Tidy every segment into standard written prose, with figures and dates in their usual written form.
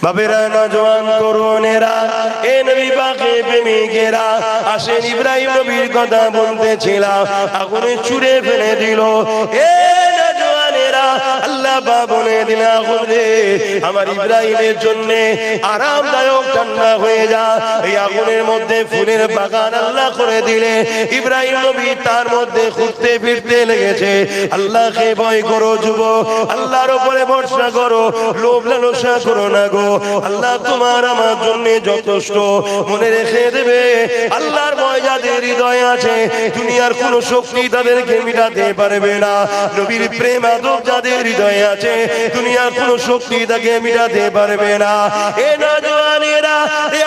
বাবেরা, নওজোয়ান তরুণেরা, এ নবী পাকের প্রেমিকেরা, আসেন ইব্রাহিম নবীর কথা বলতেছিলাম, আগুনে ছুঁড়ে ফেলে দিল। এ নওজোয়ানেরা, আল্লাহ পাক বলে দিল, আগুন রে আমার ইব্রাহিমের জন্য আরামদায়ক ঠান্ডা হয়ে যা। এই আগুনের মধ্যে ফুলের বাগান আল্লাহ করে দিলে। ইব্রাহিম নবী তার মধ্যে ঘুরতে ফিরতে লেগেছে। আল্লাহকে ভয় করো যুবক, আল্লাহর উপরে ভরসা করো, লোভ লালসা করো না গো। আল্লাহ তোমার আমার জন্য যথেষ্ট। মনে রেখে দেবে, আল্লাহর ভয় যাদের হৃদয়ে আছে, দুনিয়ার কোন শক্তি তাদেরকে মিটাতে পারবে না। নবীর প্রেম আদব যাদের হৃদয়ে আছে, দুনিয়ার কোন শক্তি তাকে মিটাতে পারবে না। এ নওজোয়ানেরা,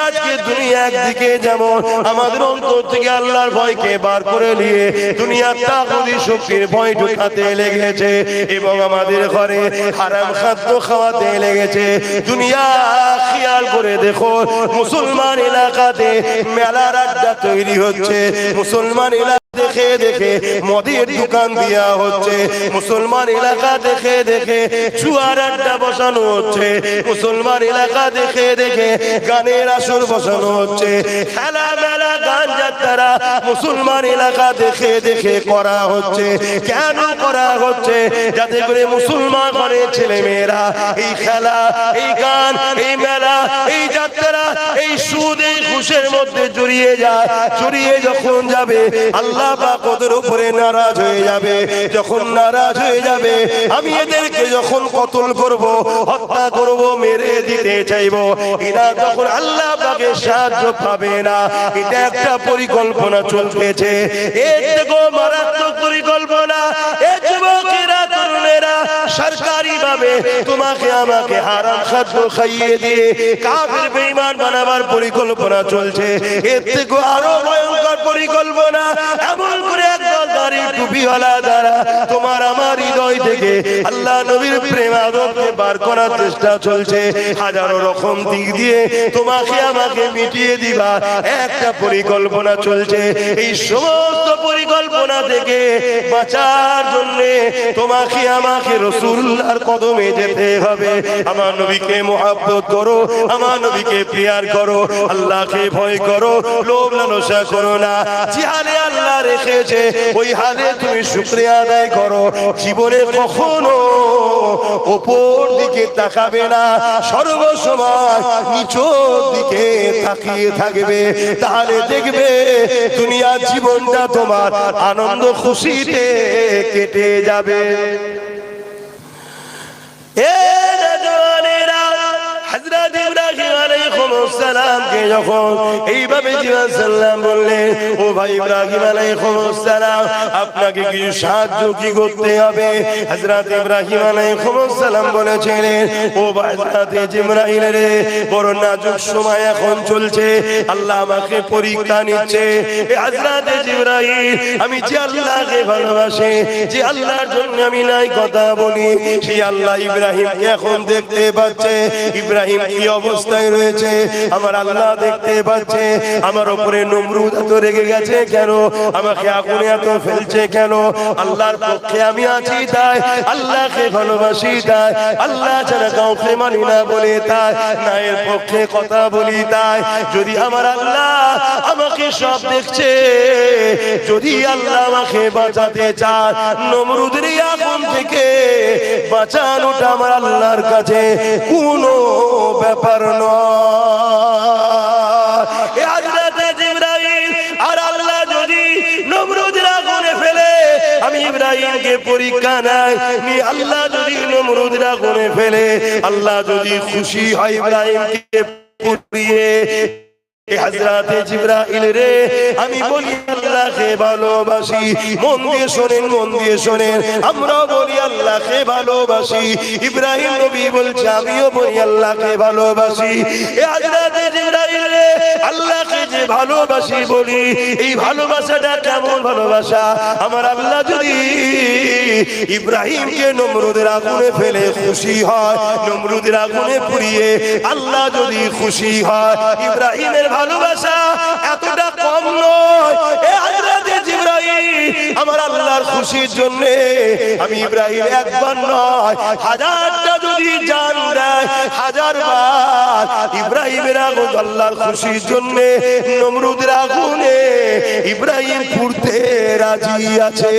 আজকে দুনিয়া একদিকে যেমন আমাদের অন্তর থেকে আল্লাহর ভয়কে বার করে নিয়ে দুনিয়ার তাগুতি শক্তির ভয় ঢুকাতে লেগেছে, এবং আমাদের ঘরে হারাম খাদ্য খাওয়াতে লেগেছে। দুনিয়া খেয়াল করে দেখো, মুসলমান এলাকাতে মেলার আড্ডা তৈরি হচ্ছে, মুসলমান এলাকা দেখে দেখে মদের দোকান দেয়া হচ্ছে, মুসলমান এলাকা দেখে দেখে জুয়ার আড্ডা বসানো হচ্ছে, মুসলমান এলাকা দেখে দেখে গানের আসর বসানো হচ্ছে, খেলা মেলা গান যাত্রা মুসলমান এলাকা দেখে দেখে করা হচ্ছে। কেন করা হচ্ছে? যাতে করে মুসলমান ঘরের ছেলে মেয়েরা এই খেলা, এই গান, এই মেলা, এই যাত্রা, এই সুদ, এই ঘুষের মধ্যে জড়িয়ে যায়। জড়িয়ে যখন যাবে, আল্লাহ পাক ওদের উপরে নারাজ হয়ে যাবে। যখন নারাজ হয়ে যাবে, আমি এদেরকে যখন কতল করব, হত্যা করব, মেরে দিতে চাইবো, এরা তখন আল্লাহ পাকের সাহায্য পাবে না। এটা একটা পরিকল্পনা চলতেছে, এর থেকেও মারাত্মক পরিকল্পনা। এ যুবকেরা, তরুণেরা, সরকারি ভাবে তোমাকে আমাকে হারাম খাদ্য খাইয়ে দিয়ে কাফের বেঈমান বানাবার পরিকল্পনা চলছে। এর থেকেও আরো ভয়ঙ্কর পরিকল্পনা, এমন করে একদল দাড়ি টুপিওয়ালা দ্বারা তোমার আমার হৃদয় থেকে আল্লাহ নবীর প্রেম আদবকে বার করার চেষ্টা চলছে। হাজারো রকম দিক দিয়ে তোমাকে আমাকে মিটিয়ে দিবা একটা পরিকল্পনা চলছে। এই সমস্ত পরিকল্পনা থেকে বাঁচার জন্য তোমাকে আমাকে রাসূলুল্লাহর কদমে যেতে হবে। আমার নবীকে মুহাব্বত করো, আমার নবীকে প্রিয়ার করো, আল্লাহকে ভয় করো, লোভ লালসা করো না। যে হালে আল্লাহ রেখেছে ওই হালে তুমি শুকরিয়া আদায় করো। জীবনে কখনো উপর দিকে তাকাবে না, সর্বসময় নিচের দিকে তাকিয়ে থাকবে। তাহলে দেখবে দুনিয়ার জীবনটা তোমার আনন্দ খুশিতে কেটে যাবে। হযরত ইব্রাহিম আলাইহিস সালামকে যখন এইভাবে সালাম বললেন, ও ভাই ইব্রাহিম আলাইহিস সালাম, আপনাকে কি সাহায্য কি করতে হবে? হযরত ইব্রাহিম আলাইহিস সালাম বলেছিলেন, ও ভাই হযরত জিবরাইল রে, বড় নাজুক সময় এখন চলছে, আল্লাহ আমাকে পরীক্ষা নিচ্ছে। এ হযরত জিবরাইল, আমি যে আল্লাহকে ভালোবাসি, যে আল্লাহর জন্য আমি নাই কথা বলি, সেই আল্লাহ ইব্রাহিমকে এখন দেখতে পাচ্ছে। ইব্রাহিম কি অবস্থায় রয়েছে আমার আল্লাহ দেখতে পাচ্ছে। আমার উপরে নমরুদ এত রেগে গেছে কেন? আমাকে আগুনে এত ফেলছে কেন? আল্লাহর পক্ষে আমি আছি তাই, আল্লাহকে ভালোবাসি তাই, আল্লাহ ছাড়া কাউকে মানি না বলে তাই, নায়ের পক্ষে কথা বলি তাই। যদি আমার আল্লাহ আমাকে সব দেখছে, যদি আল্লাহ আমাকে বাঁচাতে চায়, নমরুদের আগুন থেকে বাঁচানোটা আমার আল্লাহর কাছে কোনো ব্যাপার নয়। হযরত জিবরাইল আর আল্লাহ যদি নমরুদের আগুনে ফেলে, আমি ইব্রাহিমকে পরীক্ষা নাই নি। আল্লাহ যদি নমরুদের আগুনে ফেলে, আল্লাহ যদি খুশি হয় ইব্রাহিমকে পুড়িয়ে, হযরত জিবরাইল রে, আমি বলি আল্লাহকে ভালোবাসি। মন দিয়ে শোনেন, মন দিয়ে শোনেন, আমরা বলি আল্লাহকে ভালোবাসি। ইব্রাহিম নবী বলছে আমিও বলি আল্লাহকে ভালোবাসি। এ হযরত জিবরাইল রে, আল্লাহকে যে ভালোবাসি বলি, এই ভালোবাসাটা কেমন ভালোবাসা? আমার আল্লাহ যদি ইব্রাহিমকে নমরুদের আগুনে ফেলে খুশি হয়, নমরুদের আগুনে পুড়িয়ে আল্লাহ যদি খুশি হয়, ইব্রাহিমের ভালোবাসা এতটা কম নয়। এ হযরত জিবরাইল, আমার আল্লাহর খুশির জন্য আমি ইব্রাহিম একবার নয় হাজারটা যদি জান দেয়, দেয় 1000 বার। ইব্রাহিমের আগুন আল্লাহর খুশির জন্য নমরুদের আগুনে ইব্রাহিম পুড়তে রাজি আছে।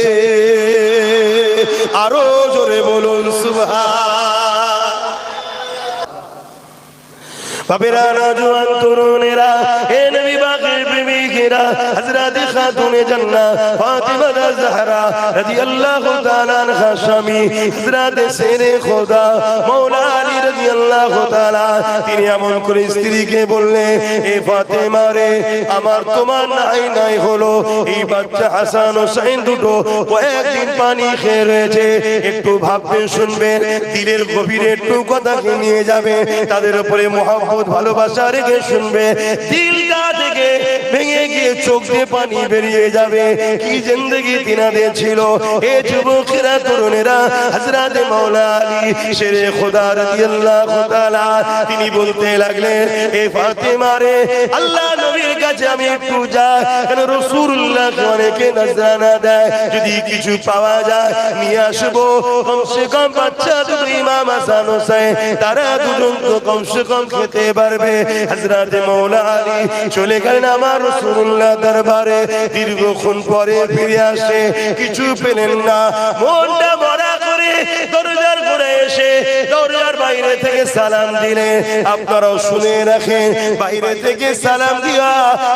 আরো জোরে বলুন সুবহান। বাবেরা, নওজোয়ান তরুণেরা, হে নবী পাকের প্রেমিকেরা, হযরত খাতুনে জান্নাত ফাতিমা জাহরা রাদিয়াল্লাহু তাআলা আনহা স্বামী হযরত শেরে খোদা মাওলা আলী রাদিয়াল্লাহু তাআলা, তিনি এমন করে স্ত্রীকে বললেন, এ ফাতেমা রে, আমার তোমার নাই নাই হলো এই বাচ্চা হাসান হোসেন দুটো কয়েকদিন পানি খেয়ে রয়েছে, একটু ভাববেন, শুনবেন, দিলের গভীরে একটু কথাকে নিয়ে যাবে, তাদের উপরে মহব্বত ভালোবাসা রেখে শুনবে, দিলটা থেকে ভেঙে গিয়ে চোখ দিয়ে পানি বেরিয়ে যাবে। কি জিন্দেগি তিনাদের ছিল। এ যুবকেরা, তরুণেরা, হযরত মাওলা আলী শেরে খোদা রাদিয়াল্লাহু তাআলা তিনি বলতে লাগলেন, এ ফাতেমা রে, আল্লাহ নবীর কাছে আমি একটু যাই, কারণ রাসূলুল্লাহ অনেকে নজরানা দেয়, যদি কিছু পাওয়া যায় নিয়ে আসবো, কমসে কম বাচ্চা দুটো ইমাম হাসান হোসেন তারা দুজন তো কমসে কম খেতে পারবে। হযরত মাওলা আলী চলে গেলেন আমার রাসূলুল্লাহ দরবারে। দীর্ঘক্ষণ পরে ফিরে আসে, কিছু পেলেন না, মনটা ভরা করে দরজার করে এসে দরজার বাইরে থেকে সালাম দিলেন। আপনারাও শুনে রাখেন, বাইরে থেকে সালাম দিয়া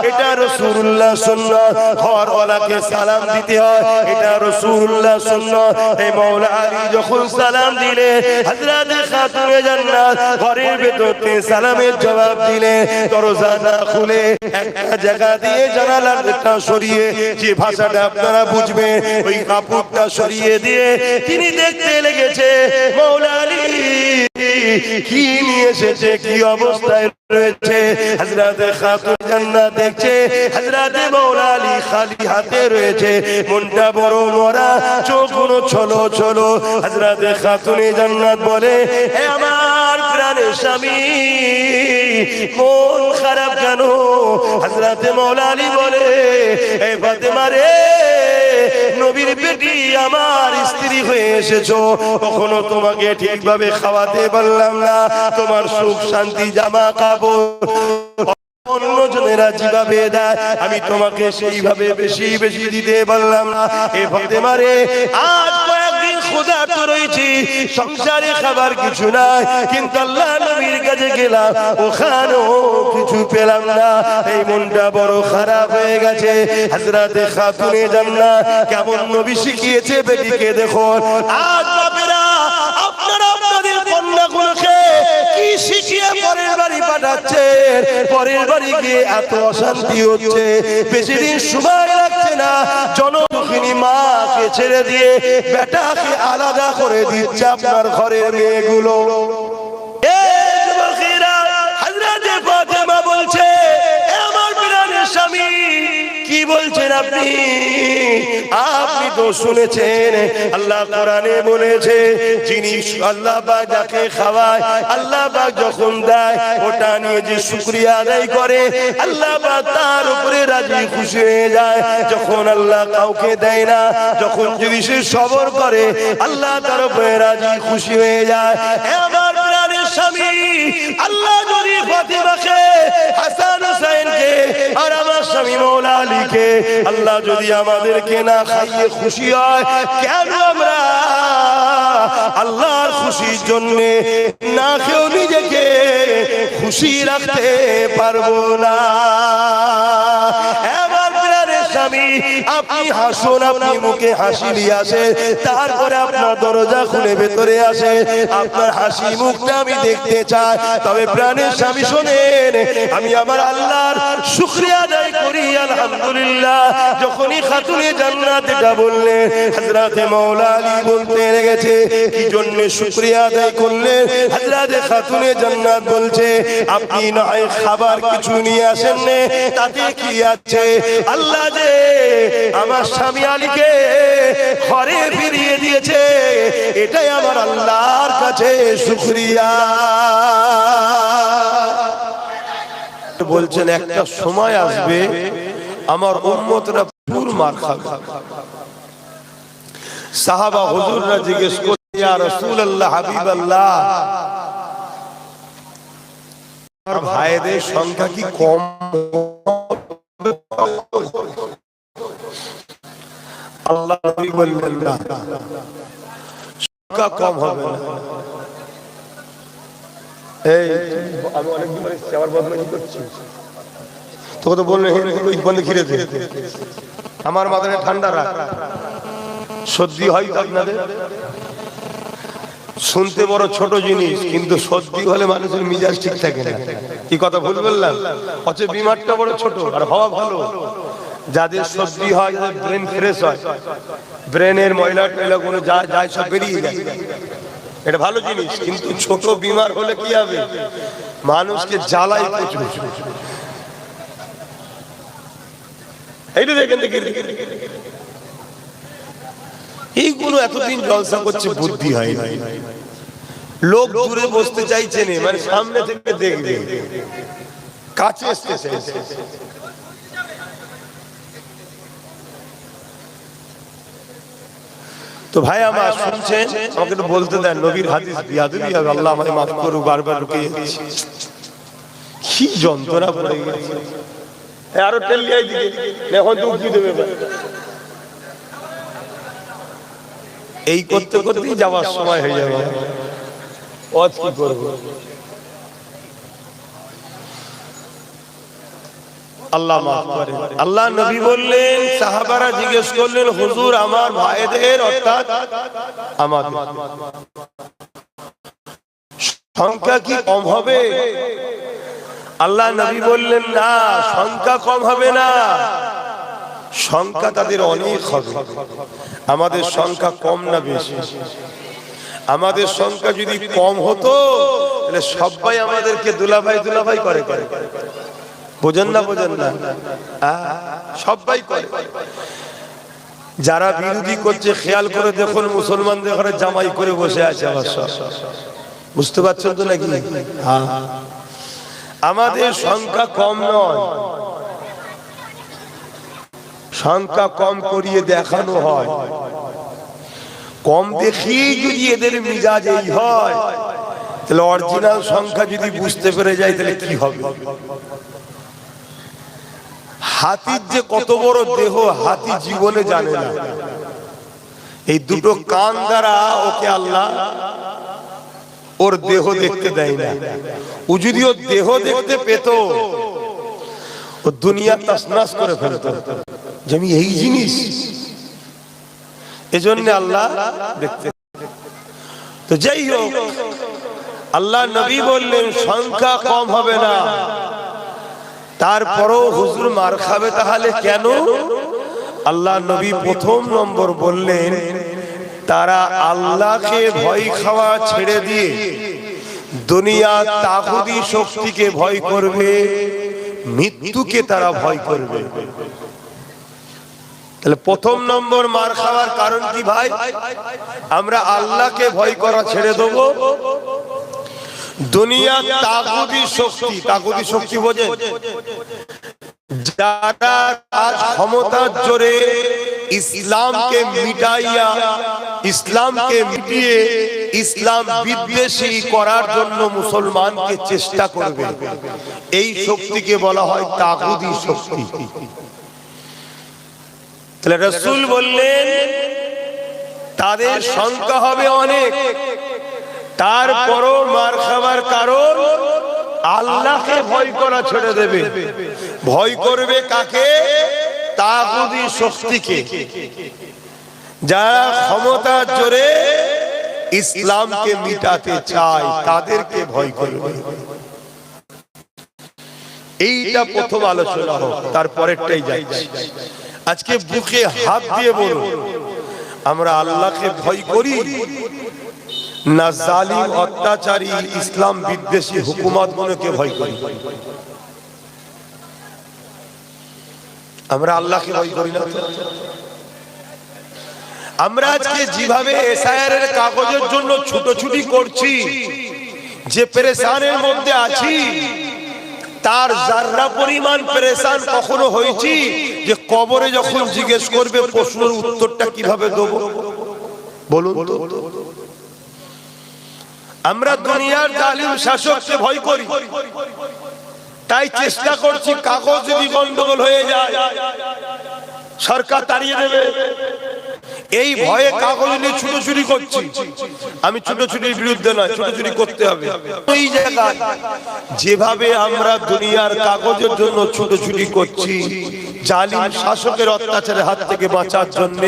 এটা রাসূলুল্লাহ সুন্নাত, ঘরওয়ালাকে সালাম দিতে হয়, এটা রাসূলুল্লাহ সুন্নাত। এই মাওলা আলী যখন সালাম দিলেন, হযরত খাতুনে জান্নাত ঘরের ভেতর থেকে সালামের জবাব দিলেন। দরজা না খুলে একটা জায়গা দিয়ে জানালাটা সরিয়ে, যে ভাষাটা আপনারা বুঝবেন, ওই কাপড়টা সরিয়ে দিয়ে তিনি দেখতে লেগেছে মাওলা আলী কি নিয়ে এসেছে, কি অবস্থায় রয়েছে। হযরত খাতুন জান্নাত দেখছে হযরত মাওলা আলী খালি হাতে রয়েছে, মনটা বড় মরা, চোখগুলো ছলো ছলো। হযরত খাতুনে জান্নাত বলে, হে আমার প্রাণের স্বামী, মন খারাপ কেন? হযরত মাওলা আলী বলে, হে ফাতেমা রে, নবীর বেটি আমার স্ত্রী হয়ে এসেছো, কখনো তোমাকে ঠিকভাবে খাওয়াতে পারলাম না, তোমার সুখ শান্তি জামা কাপড় অন্যজনেরা যেভাবে দেয় আমি তোমাকে সেইভাবে বেশি বেশি দিতে পারলাম না। এ ফাতেমা রে, আজ কয়েকদিন ক্ষুধার্ত রয়েছি, সংসারে খাবার কিছু নাই, কিন্তু আল্লাহ নবীর কাছে গেলাম, ওখানেও কিছু পেলাম না, এই মনটা বড় খারাপ হয়ে গেছে। হযরত খাতুনে জান্নাত কেমন নবী শিখিয়েছে বেটিকে দেখুন। আজ বাপেরা, আপনারা আপনাদের কন্যাগুলোকে কি শিখিয়ে পরের বাড়ি পাঠাচ্ছেন, পরের বাড়ি গিয়ে এত অশান্তি হচ্ছে, বেশি দিন সময় লাগছে না, জনদুঃখিনী মাকে ছেড়ে দিয়ে বেটাকে আলাদা করে দিচ্ছে আপনার ঘরের মেয়েগুলো। হযরত ফাতেমা বলছে, আমার প্রাণের স্বামী, কি বলছেন আপনি? আপনি তো শুনেছেন আল্লাহ কোরআনে বলেছে, যিনি আল্লাহ পাক যাকে খাওয়ায়, আল্লাহ পাক যখন দেয় ওটা নিয়ে যে শুকরিয়া আদায় করে, আল্লাহ পাক তার উপরে রাজি খুশি হয়ে যায়। যখন আল্লাহ কাউকে দেয় না, যখন যদি সে সবর করে, আল্লাহ তার উপরে রাজি খুশি হয়ে যায়। আমার প্রাণের স্বামী, আল্লাহ যদি ফাতেমাকে, হাসান হোসেনকে আর আমার স্বামী মাওলা আলীকে আল্লাহ যদি আমাদেরকে না খাইয়ে খুশি হয়, কেন আমরা আল্লাহর খুশির জন্য না খেয়েও নিজেকে খুশি রাখতে পারবো না? স্বামী, আপনি হাসুন, আপনি মুখে হাসি নিয়ে আসে, তারপরে আপনার দরজা খুলে ভেতরে আসে, আপনার হাসি মুখটা আমি দেখতে চাই। তবে প্রাণের স্বামী শোনেন, আমি আমার আল্লাহর শুকরিয়া আদায় করি, আলহামদুলিল্লাহ। যখনই খাতুনে জান্নাত এটা বললেন, হযরত মাওলা আলী বলতে লেগেছে, কি জন্য শুকরিয়া আদায় করলেন? হযরত খাতুনে জান্নাত বলছে, আপনি নয় খাবার কিছু নিয়ে আসেন না, তাতে কি আছে, আল্লাহ যে আমার স্বামী আলীকে ঘরে ফিরিয়ে দিয়েছে, এটাই আমার আল্লাহর কাছে শুকরিয়া। বলছেন একটা সময় আসবে আমার উম্মতরা পুর মার খাবে। সাহাবা হুজুররা জিজ্ঞেস করলেন, ইয়া রাসূলুল্লাহ, হাবিবাল্লাহ, আমার ভাইদের সংখ্যা কি কম? আল্লাহ নবী বললেন না, সংখ্যা কম হবে না। এই আমি অনেকদিন পরে আবার বদমাইশি করছি, তোকে তো বললে বন্ধ ঘিরে দে, আমার মাথায় ঠান্ডা রাখ। সর্দি হয় তো আপনাদের? শুনতে বড় ছোট জিনিস, কিন্তু সর্দি হলে মানুষের মিজাজ ঠিক থাকে না। কি কথা ভুল বললাম? অথচ বিমারটা বড় ছোট আর হওয়া ভালো। যাদের সর্দি হয়, ব্রেন ফ্রেশ হয়, ব্রেনের ময়লা টয়লা গুলো যা যায় সব বেরিয়ে যায়, এটা ভালো জিনিস। কিন্তু ছোট বিমার হলে কি হবে? মানুষকে জ্বালাই প্রচুর। এইটা দেখেন, এইগুলো এতদিন জলসা করছে, বুদ্ধি হয় না। লোক দূরে বসতে চাইছে না, মানে সামনে থেকে দেখবে, কাছে আসতে চাইছে। তো ভাই আমার শুনছেন, আমাকে একটু বলতে দেন, নবীর হাদিস বিয়াদবি হবে, আল্লাহ আমাকে মাফ করুক, বারবার রুকে যাচ্ছি, কি যন্ত্রণা পড়ে গেছে। আরো টেলিয়াই দিকে এখন তো উঠি দেবে, এই করতে করতেই যাওয়ার সময় হয়ে যাবে। আজ কি করবো? আল্লাহ মাফ করে। আল্লাহ নবী বললেন, সাহাবারা জিজ্ঞেস করলেন, হুজুর আমার ভাইদের অর্থাৎ আমাদের সংখ্যা কি কম হবে? আল্লাহ নবী বললেন, না, সংখ্যা কম হবে না, সংখ্যা তাদের অনেক হবে। আমাদের সংখ্যা কম না বেশি? আমাদের সংখ্যা যদি কম হতো তাহলে সবাই আমাদেরকে দুলাভাই দুলাভাই করে করে, বোঝেন না? বোঝেন না? সবাই করে। যারা বিরোধী করছে খেয়াল করে দেখুন, মুসলমানদের ঘরে জামাই করে বসে আছে আবার সব, বুঝতে পারছেন তো নাকি? আমাদের সংখ্যা কম নয়, সংখ্যা কম করিয়ে দেখানো হয়। কম দেখিয়ে যদি এদের মিজাজ এই হয়, তাহলে অরিজিনাল সংখ্যা যদি বুঝতে পেরে যায় তাহলে কি হবে? হাতির যে কত বড় দেহ হাতি জীবনে জানে না। এই দুটো কান দ্বারা ওকে আল্লাহ ওর দেহ দেখতে দেয় না। ও যদি ওর দেহ দেখতে পেত, ও দুনিয়া তছনছ করে ফেলত, যে আমি এই জিনিস। এজন্য আল্লাহ দেখতে। তো যাই হোক, আল্লাহ নবী বললেন সংখ্যা কম হবে না। তারপরও হুজুর মার খাবে তাহলে কেন? আল্লাহ নবী প্রথম নম্বর বললেন, তারা আল্লাহকে ভয় খাওয়া ছেড়ে দিয়ে দুনিয়া তাগুতি শক্তিকে ভয় করবে, মৃত্যুকে তারা ভয় করবে। তাহলে প্রথম নম্বর মার খাওয়ার কারণ কি ভাই? আমরা আল্লাহকে ভয় করা ছেড়ে দেব, দুনিয়া তাগুতি শক্তি, তাগুতি শক্তি বোঝেন? যারা রাজ ক্ষমতার জোরে ইসলামকে মিটাইয়া, ইসলামকে মিটিয়ে ইসলাম বিদ্বেষী করার জন্য মুসলমানকে চেষ্টা করবে, এই শক্তিকে বলা হয় তাগুতি শক্তি। তাহলে রাসূল বললেন তাদের সংখ্যা হবে অনেক, তারপরও মার খাবার কারণ আল্লাহকে ভয় করা ছেড়ে দেবে। ভয় করবে কাকে? তাগুতি শক্তিকে। যারা ক্ষমতার জোরে ইসলামকে মিটাতে চায় তাদেরকে ভয় করবে। এইটা প্রথম আলোচনা হোক, তারপরেরটাই যাচ্ছি। আজকে বুকে হাত দিয়ে বলুন, আমরা আল্লাহকে ভয় করি না জালিম অত্যাচারী ইসলাম বিদ্বেষী হুকুমত গুলোকে ভয় করি? আমরা আল্লাহকে ভয় করি না। আমরা আজকে যেভাবে এসআইআর এর কাগজের জন্য ছুটোছুটি করছি, যে পেরেশানের মধ্যে আছি, তার যারা পরিমাণ পেরেশান কখনো হয়েছি যে কবরে যখন জিজ্ঞেস করবে প্রশ্নের উত্তরটা কিভাবে দেব? বলুন তো। আমরা দুনিয়ার জালিম শাসককে ভয় করি, তাই চেষ্টা করছি কাগজ যদি গন্ডগোল হয়ে যায় সরকার তাড়িয়ে দেবে, এই ভয়ে কাগজ নিয়ে ছুটোছুটি করছি। আমি ছুটোছুটির বিরুদ্ধে নয়, ছুটোছুটি করতে হবে। এই জায়গায় যেভাবে আমরা দুনিয়ার কাগজের জন্য ছুটোছুটি করছি, জালিম শাসকের অত্যাচারের হাত থেকে বাঁচার জন্য,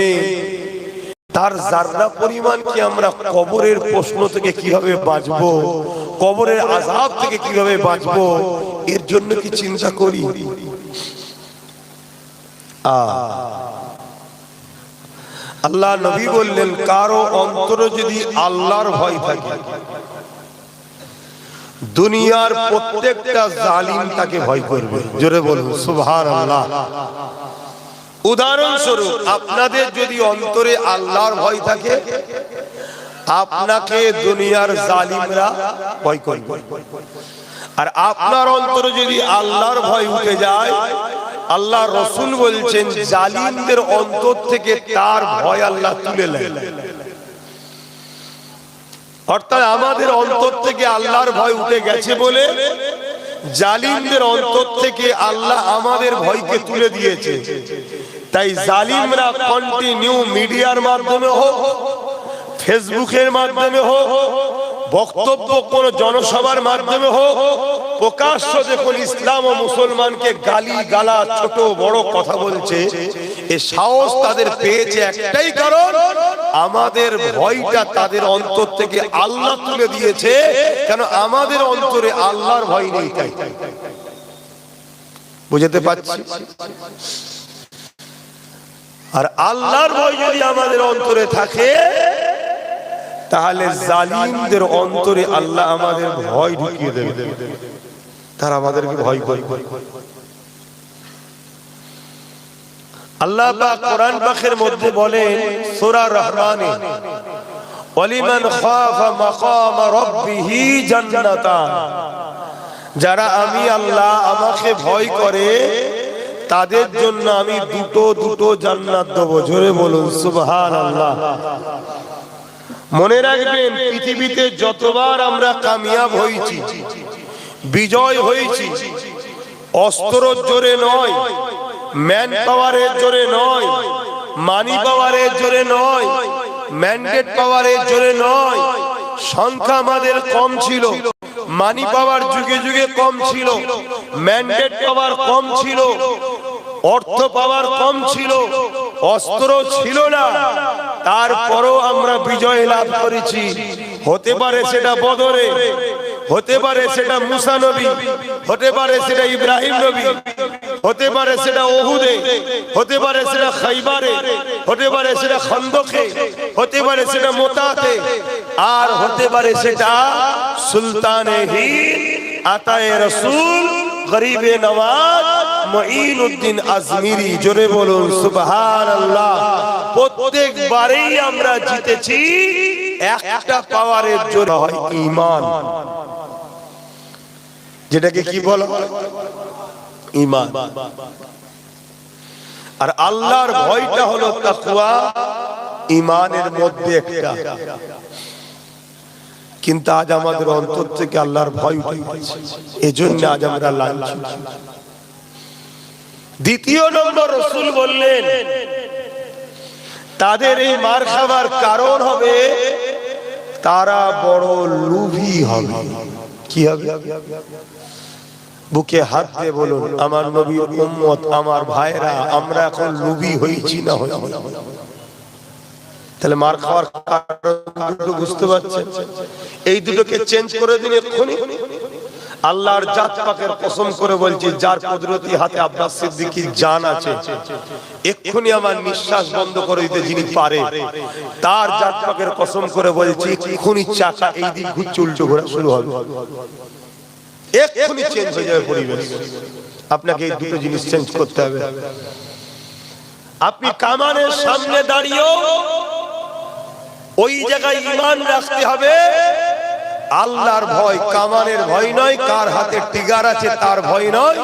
তার জাররা পরিমাণ কি আমরা কবরের প্রশ্ন থেকে কিভাবে বাঁচবো, কবরের আযাব থেকে কিভাবে বাঁচবো, এর জন্য কি চিন্তা করি? আল্লাহ নবী বললেন, কারো অন্তরে যদি আল্লাহর ভয় থাকে, দুনিয়ার প্রত্যেকটা জালিম তাকে ভয় করবে। জোরে বলুন সুবহানাল্লাহ। উদাহরণস্বরূপ, আপনাদের যদি অন্তরে আল্লাহর ভয় থাকে, আপনাকে দুনিয়ার জালিমরা ভয় করবে। আর আপনার অন্তরে যদি আল্লাহর ভয় উঠে যায়, আল্লাহ রাসূল বলছেন জালিমদের অন্তর থেকে তার ভয় আল্লাহ তুলে নেন। অর্থাৎ আমাদের অন্তর থেকে আল্লাহর ভয় উঠে গেছে বলে জালিমদের অন্তর থেকে আল্লাহ আমাদের ভয়কে তুলে দিয়েছে। তাই জালিমরা কন্টিনিউ মিডিয়ার মাধ্যমে হোক, ফেসবুকের মাধ্যমে হোক, বক্তব্য কোন জনসভার মাধ্যমে হোক, প্রকাশ্য যখন ইসলাম ও মুসলমানকে গালি গালা ছোট বড় কথা বলছে, এই সাহস তাদের পেয়েছে একটাই কারণ, আমাদের ভয়টা তাদের অন্তর থেকে আল্লাহ তুলে দিয়েছে। কেন? আমাদের অন্তরে আল্লাহর ভয় নেই। তাই বুঝতে পারছি? আর আল্লাহর ভয় যদি আমাদের অন্তরে থাকে, তাহলে জালিমদের অন্তরে আল্লাহ আমাদের ভয় ঢুকিয়ে দেবে, তারা আমাদেরকে ভয় করবে। আল্লাহ পাক কোরআন পাকের মধ্যে বলেন সূরা রহমানে, ওয়ালিমান খাফা মাকাম রাব্বিহি জান্নাতান, যারা আমি আল্লাহ আমাকে ভয় করে তাদের জন্য আমি দুটো দুটো জান্নাত দেব। জোরে বলুন সুবহানাল্লাহ। মনে রাখবেন, পৃথিবীতে যতবার আমরা কামিয়াব হয়েছি, বিজয় হয়েছি, অস্ত্রের জোরে নয়, ম্যান পাওয়ারের জোরে নয়, মানি পাওয়ারের জোরে নয়, ম্যান্ডেট পাওয়ারের জোরে নয়। সংখ্যা আমাদের কম ছিল, মানি পাওয়ার যুগে যুগে কম ছিল, ম্যান্ডেট পাওয়ার কম ছিল, অর্থ পাওয়ার কম ছিল, অস্ত্র ছিল না, তারপরও আমরা বিজয় লাভ করেছি। হতে পারে সেটা বদরে, হতে পারে সেটা মুসা নবী, হতে পারে সেটা ইব্রাহিম নবী, হতে পারে সেটা ওহুদে, হতে পারে সেটা খাইবারে, হতে পারে সেটা খন্দকে, হতে পারে সেটা মোতাতে, আর হতে পারে সেটা সুলতানে হিন্দ, আতায়ে রাসূল, গরিবে নওয়াজ, মুঈনুদ্দিন আজমিরি। জোরে বলুন সুবহানাল্লাহ। প্রত্যেকবারেই আমরা জিতেছি একটা পাওয়ারের জোরে, হয় ঈমান, যেটাকে কি বলা হয়? ঈমান। আর আল্লাহর ভয়টা হলো তাকওয়া, ঈমানের মধ্যে একটা। কিন্তু আজ আমাদের অন্তর থেকে আল্লাহর ভয় উঠে গেছে, এজন্য আজ আমরা লাঞ্ছিত। দ্বিতীয় নম্বর, রাসূল বললেন তাদের এই মার খাবার কারণ হবে তারা বড় লোভী হবে। কি হবে? বুকে হাত দিয়ে বলুন, আমার নবীর উম্মত, আমার ভাইরা, আমরা এখন লোভী হয়েছি না হয়েছি? তাহলে মার খাওয়ার কারণ বুঝতে পারছেন? এই দুটোকে চেঞ্জ করে দিন এক্ষুনি। আল্লাহর জাত পাকের কসম করে বলছি, যার কুদরতি হাতে আব্বাস সিদ্দিকীর জান আছে, এক্ষুনি আমার নিঃশ্বাস বন্ধ করে দিতে যিনি পারে, তার জাত পাকের কসম করে বলছি, এক্ষুনি চাকা এই দিক ঘুরছে, উল্টো ঘোরা শুরু হবে, এক্ষুনি চেঞ্জ হয়ে যাবে পরিবেশ। আপনাকে এই দুটো জিনিস চেঞ্জ করতে হবে। আপনি কামানের সামনে দাঁড়িয়েও ওই জায়গায় ঈমান রাখতে হবে, আল্লাহর ভয়, কামানের ভয় নয়, কার হাতে টিগার আছে তার ভয় নয়।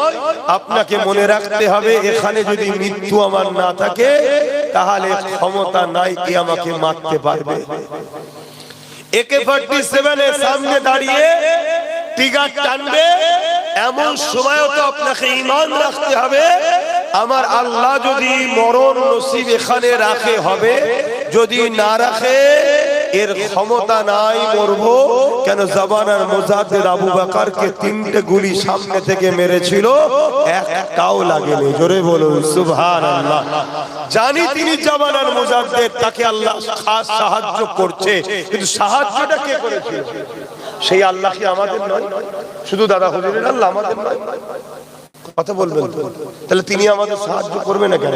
আপনাকে মনে রাখতে হবে, এখানে যদি মৃত্যু আমার না থাকে, তাহলে ক্ষমতা নাই কে আমাকে মারতে পারবে। AK-47 এর সামনে দাঁড়িয়ে টিগার টানবে, এমন সময়ও তো আপনাকে ঈমান রাখতে হবে আমার আল্লাহ যদি মরণ নসিব এখানে রাখে হবে, যদি না রাখে এর ক্ষমতা নাই, মরবো। কেন জামানার মুজাদ্দিদ আবু বকরকে 3টে গুলি সামনে থেকে মেরেছিল, একটাও লাগেনি। জোরে বলুন সুবহানাল্লাহ। জানি তিনি জামানার মুজাদ্দিদ, তাকে আল্লাহ খাস সাহায্য করছে, কিন্তু সাহায্যটা কে করেছিল? সেই আল্লাহ কি আমাদের নয়? শুধু দাদা হুজুরের আল্লাহ, আমাদের নয়? কথা বলবেন তো? তাহলে তিনি আমাদের সাহায্য করবে না কেন?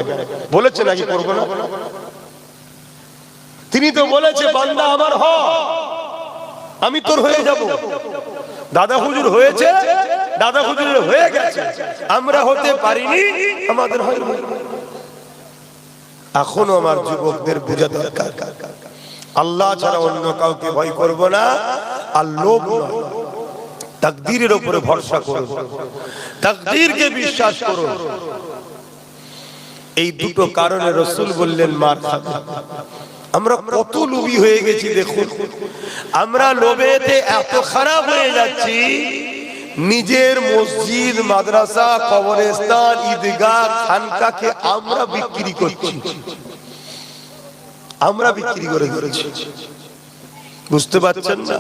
বলেছে নাকি করবে না? তিনি তো বলেছে বান্দা আমার হ, আমি তোর হয়ে যাব। দাদা হুজুর হয়েছে, দাদা হুজুরের হয়ে গেছে, আমরা হতে পারিনি, আমাদের হয় না। এখনো আমার যুবকদের বোঝা দরকার আল্লাহ ছাড়া অন্য কাউকে ভয় করব না, আর লোভ নয়, তাকদীরের উপরে ভরসা করব, তাকদীরকে বিশ্বাস করব। এই দুটো কারণে রাসূল বললেন মার খাবে। আমরা কত লোভী হয়ে গেছি দেখুন, আমরা লোভেতে এত খারাপ হয়ে যাচ্ছি, নিজের মসজিদ, মাদ্রাসা, কবরস্থান, ঈদগাহ, খানকাকে আমরা বিক্রি করছি, আমরা বিক্রি করে দিয়েছি। বুঝতে পারছেন না?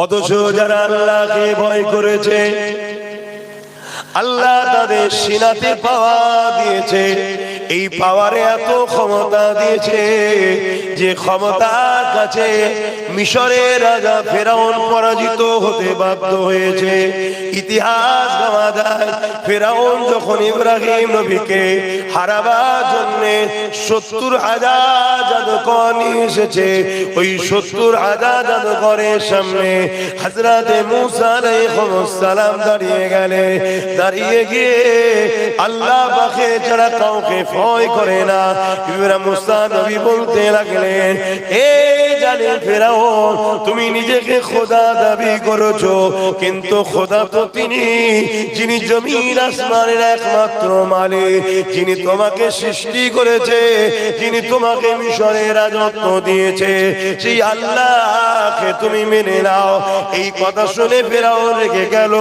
অথচ যারা আল্লাহকে ভয় করেছে, আল্লাহ তাদের সিনাতে পাওয়ার দিয়েছে, এই পাওয়ারে এত ক্ষমতা দিয়েছে যে ক্ষমতার কাছে মিশরের রাজা ফেরাউন পরাজিত হতে বাধ্য হয়েছে। ইতিহাস বলা যায়, ফেরাউন যখন ইব্রাহিম নবীকে হারাবার জন্য 70,000 জাদুকর নিয়ে এসেছে, ওই 70,000 জাদুকরের সামনে হযরত মুসা আলাইহিস সালাম দাঁড়িয়ে গেলেন। দাঁড়িয়ে গিয়ে আল্লাহ পাকে যারা কাউকে ভয় করে না, ইব্রাহিম মুসা নবী বলতে লাগলেন, এ জালিম ফেরাউন, তুমি নিজেকে খোদা দাবি করেছো, কিন্তু খোদা তো তিনি যিনি জমিন আসমানের একমাত্র মালিক, যিনি তোমাকে সৃষ্টি করেছে, যিনি তোমাকে মিশরের রাজত্ব দিয়েছে, সেই আল্লাহকে তুমি মেনে নাও। এই কথা শুনে ফেরাউন রেগে গেল।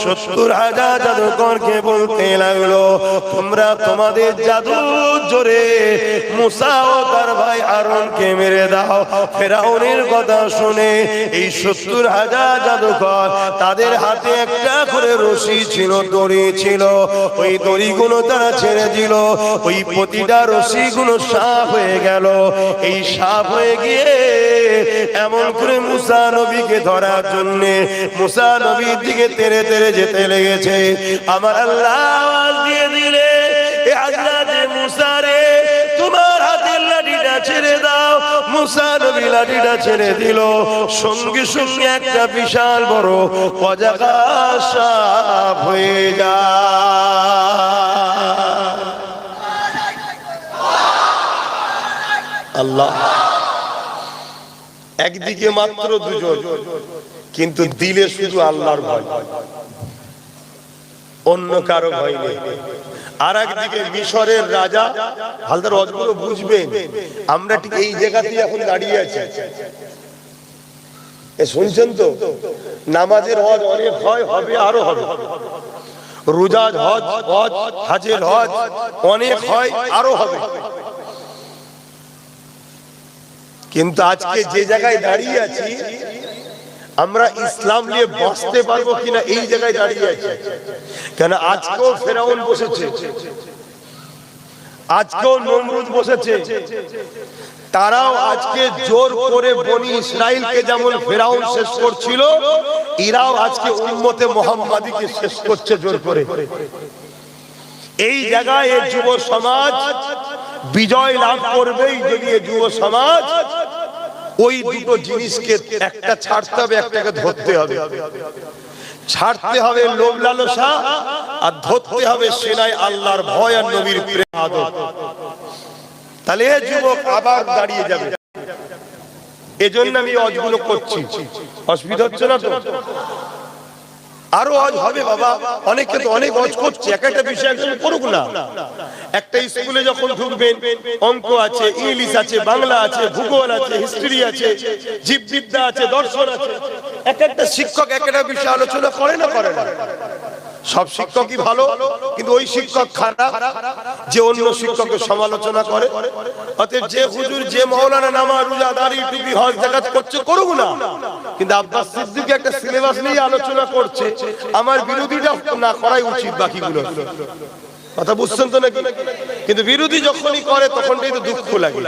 70,000 জাদুকরকে বলতে লাগলো, তোমরা তোমাদের জাদুর জোরে মুসা ও তার ভাই হারুনকে মেরে দাও। ফেরাউনের কথা শুনে এই 70,000 জাদুকর, তাদের হাতে একটা করে রশি ছিল, দড়ি ছিল, ওই দড়িগুলো তারা ছেড়ে দিল, ওই প্রতিটা রশিগুলো সাপ হয়ে গেল। এই সাপ হয়ে গিয়ে এমন করে মুসা নবীকে ধরার জন্য মুসা নবীর দিকে তেড়ে তেড়ে যেতে লেগেছে। আমার আল্লাহ আওয়াজ দিয়ে দিলে, এ হযরত মুসা রে, তোমার হাতের লাঠিটা ছেড়ে দাও। মুসা নবী লাঠিটা ছেড়ে দিল, সঙ্গে সঙ্গে একটা বিশাল বড় অজাগা সাপ হয়ে যায়। আল্লাহ একদিকে মাত্র দুজন, কিন্তু দিলে শুধু আল্লাহর ভয়, অন্য কারো ভয় নেই। আর একদিকে মিশরের রাজা, হালদার অজগুলো বুঝবেন, আমরা ঠিক এই জায়গাতেই এখন দাঁড়িয়ে আছি। শুনছেন তো, নামাজের হজ অনেক হয়, হবে, আরো হবে। রোজার হজ, হাজের হজ অনেক হয়, আরো হবে। কিন্তু আজকে যে জায়গায় দাঁড়িয়ে আছি, আমরা ইসলাম নিয়ে বাঁচতে পারবো কিনা এই জায়গায় দাঁড়িয়ে আছি। কেন আজকেও ফেরাউন বসেছে, আজকেও নমরুদ বসেছে, তারাও আজকে জোর করে বনি ইসরাইলকে যেমন ফেরাউন শেষ করছিল, এরাও আজকে উম্মতে মুহাম্মাদীকে শেষ করছে জোর করে। এই জায়গায় এই যুব সমাজ বিজয় লাভ করবেই যদি এই যুব সমাজ ওই দুটো জিনিসকে একটা ছাড়তে হবে, একটাকে ধরতে হবে। ছাড়তে হবে লোভ লালসা, আর ধরতে হবে সেনায় আল্লাহর ভয় আর নবীর প্রেম আদর। তাহলে এই যুবক আবার দাঁড়িয়ে যাবে। এজন্য আমি অজগুলো করছি, অসুবিধা হচ্ছে না তো? আরো অজ হবে বাবা, অনেকে তো অনেক অজ করছে, একটা বিষয় একদম করুক না। একটা স্কুলে যখন ঢুকবেন, অঙ্ক আছে, ইংলিশ আছে, বাংলা আছে, ভূগোল আছে, হিস্ট্রি আছে, জীববিদ্যা আছে, দর্শন আছে, এক একটা শিক্ষক এক একটা বিষয় আলোচনা করে না করে না? সব শিক্ষকই ভালো, কিন্তু ওই শিক্ষক খারাপ যে অন্য শিক্ষকের সমালোচনা করে। অতএব যে হুজুর যে মাওলানা নামাজ রোজা দাড়ি টুপি হজ যাকাত করছে করুক না, কিন্তু আব্বাস সিদ্দিকী একটা সিলেবাস নিয়ে আলোচনা করছে, আমার বিরোধীটা না করাই উচিত বাকিগুলো। কথা বুঝছেন তো নাকি? কিন্তু বিরোধী যখনই করে তখনই তো দুঃখ লাগে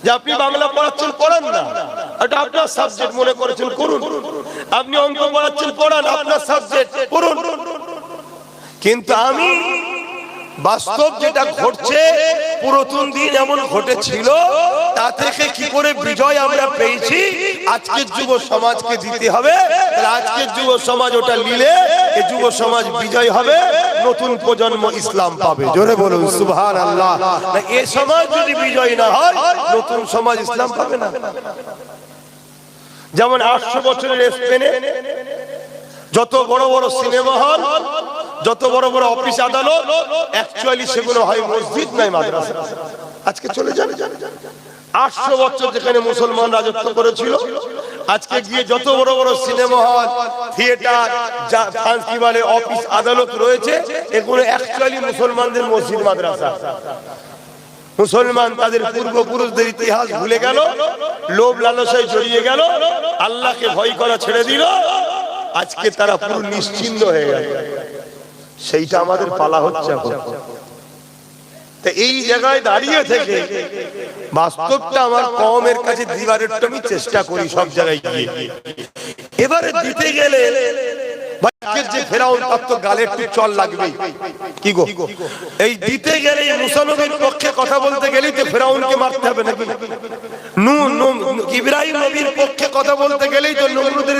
যে আপনি বাংলা পড়াচ্ছেন পড়ান না, এটা আপনার সাবজেক্ট মনে করেছেন করুন। আপনি অঙ্ক পড়াচ্ছেন পড়ান, আপনার সাবজেক্ট পড়ুন। কিন্তু আমি বাস্তব যেটা ঘটছে পুরাতন দিন এমন ঘটেছিল, তা থেকে কি করে বিজয় আমরা পেয়েছি আজকের যুব সমাজকে দিতে হবে। আজকের যুব সমাজ ওটা নিলে এই যুব সমাজ বিজয় হবে, নতুন প্রজন্ম ইসলাম পাবে। জোরে বলুন সুবহানাল্লাহ। এই সমাজ যদি বিজয় না হয় নতুন সমাজ ইসলাম পাবে না। যেমন 800 বছরের স্পেনে যত বড় বড় সিনেমা হল, যত বড় বড় অফিস আদালত, অ্যাকচুয়ালি সেগুলো হয় মসজিদ নাই মাদ্রাসা। আজকে চলে যান 800 বছর যেখানে মুসলমান রাজত্ব করেছিল, আজকে গিয়ে যত বড় বড় সিনেমা হল, থিয়েটার, কি বলে অফিস আদালত রয়েছে, এগুলো অ্যাকচুয়ালি মুসলমানদের মসজিদ মাদ্রাসা। মুসলমান তাদের পূর্বপুরুষদের ইতিহাস ভুলে গেল, লোভ লালসায় জড়িয়ে গেল, আল্লাহকে ভয় করা ছেড়ে দিল, আজকে তারা পুরো নিশ্চিহ্ন হয়ে গেল। সেইটা আমাদের পালা হচ্ছে এখন। তো এই জায়গায় দাঁড়িয়ে থেকে বাস্তবটা আমার কওমের কাছে দিবার একটু আমি চেষ্টা করি সব জায়গায় গিয়ে। এবারে দিতে গেলে যে ফেরাউন তার তো গালে একটু চল লাগবেই। কি গো, এই দিতে গেলে মুসা নবীর পক্ষে কথা বলতে গেলেই তো ফেরাউনকে মারতে হবে নাকি? ইব্রাহিম নবীর পক্ষে কথা বলতে গেলেই তো নমরুদের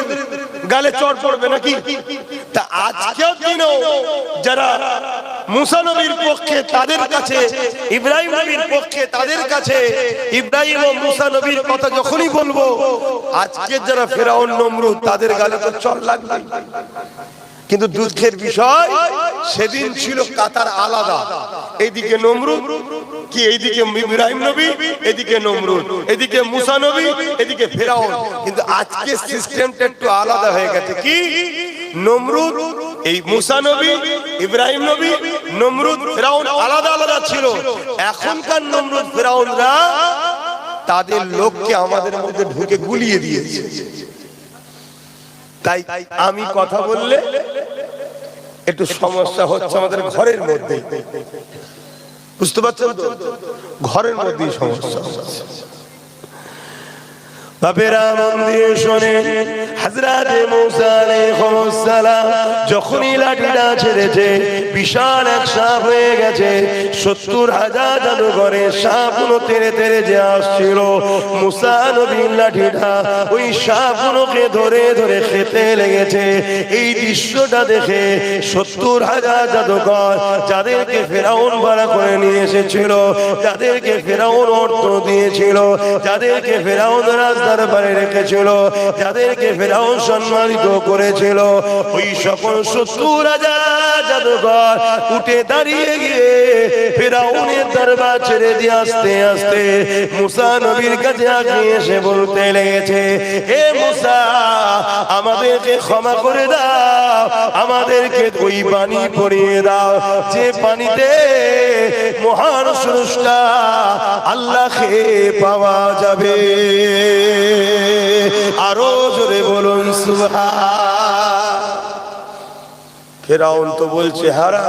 গালে চড় পড়বে নাকি? তা আজকেও দিনও যারা মুসা নবীর পক্ষে তাদের কাছে, ইব্রাহিম নবীর পক্ষে তাদের কাছে, ইব্রাহিম ও মুসা নবীর কথা যখনই বলবো, আজকে যারা ফেরাউন নমরুদ তাদের গালে তো চড় লাগবে। কিন্তু দুঃখের বিষয় সেদিন ছিল কাতার আলাদা, এইদিকে নমরুদ কি, এইদিকে ইব্রাহিম নবী, এদিকে নমরুদ, এদিকে মুসা নবী, এদিকে ফেরাউন। কিন্তু আজকে সিস্টেমটা একটু আলাদা হয়ে গেছে। কি, নমরুদ, এই মুসা নবী, ইব্রাহিম নবী, নমরুদ, ফেরাউন আলাদা আলাদা ছিল। এখনকার নমরুদ ফেরাউনরা তাদের লোককে আমাদের মধ্যে ঢুকে গুলিয়ে দিয়েছে। তাই আমি কথা বললে একটু সমস্যা হচ্ছে আমাদের ঘরের মধ্যে, বুঝতে পারছেন তো? ঘরের মধ্যেই সমস্যা হচ্ছে। বাপেরা মন দিয়ে শোনেন, হযরত মুসা আলাইহিস সালাম যখনই লাঠিটা ছেড়েছে বিশাল এক সাপ হয়ে গেছে। 70,000 জাদুঘরের সাপগুলো তেড়ে তেড়ে যে আসছিল, মুসা নবীর লাঠিটা ওই সাপগুলোকে ধরে ধরে খেতে লেগেছে। এই দৃশ্যটা দেখে 70,000 জাদুঘর, যাদেরকে ফেরাউন ভাড়া করে নিয়ে এসেছিল, যাদেরকে ফেরাউন অর্থ দিয়েছিল, যাদেরকে ফেরাউন রাস্তার পারে রেখেছিল, যাদেরকে ফেরাউন সম্মানিত করেছিল, ওই সকল 70,000 জাদুঘর উঠে দাঁড়িয়ে গিয়ে ফেরাউনের দরবার ছেড়ে দিয়ে আস্তে আস্তে মুসা নবীর কাছে আগিয়ে এসে বলতে লেগেছে, হে মুসা, আমাদেরকে ক্ষমা করে দাও, আমাদেরকে ওই পানি পরিয়ে দাও যে পানিতে মহান স্রষ্টা আল্লাহকে পাওয়া যাবে। আরো জোরে বলুন সুবহান। ফেরাউন তো বলছে, হারা,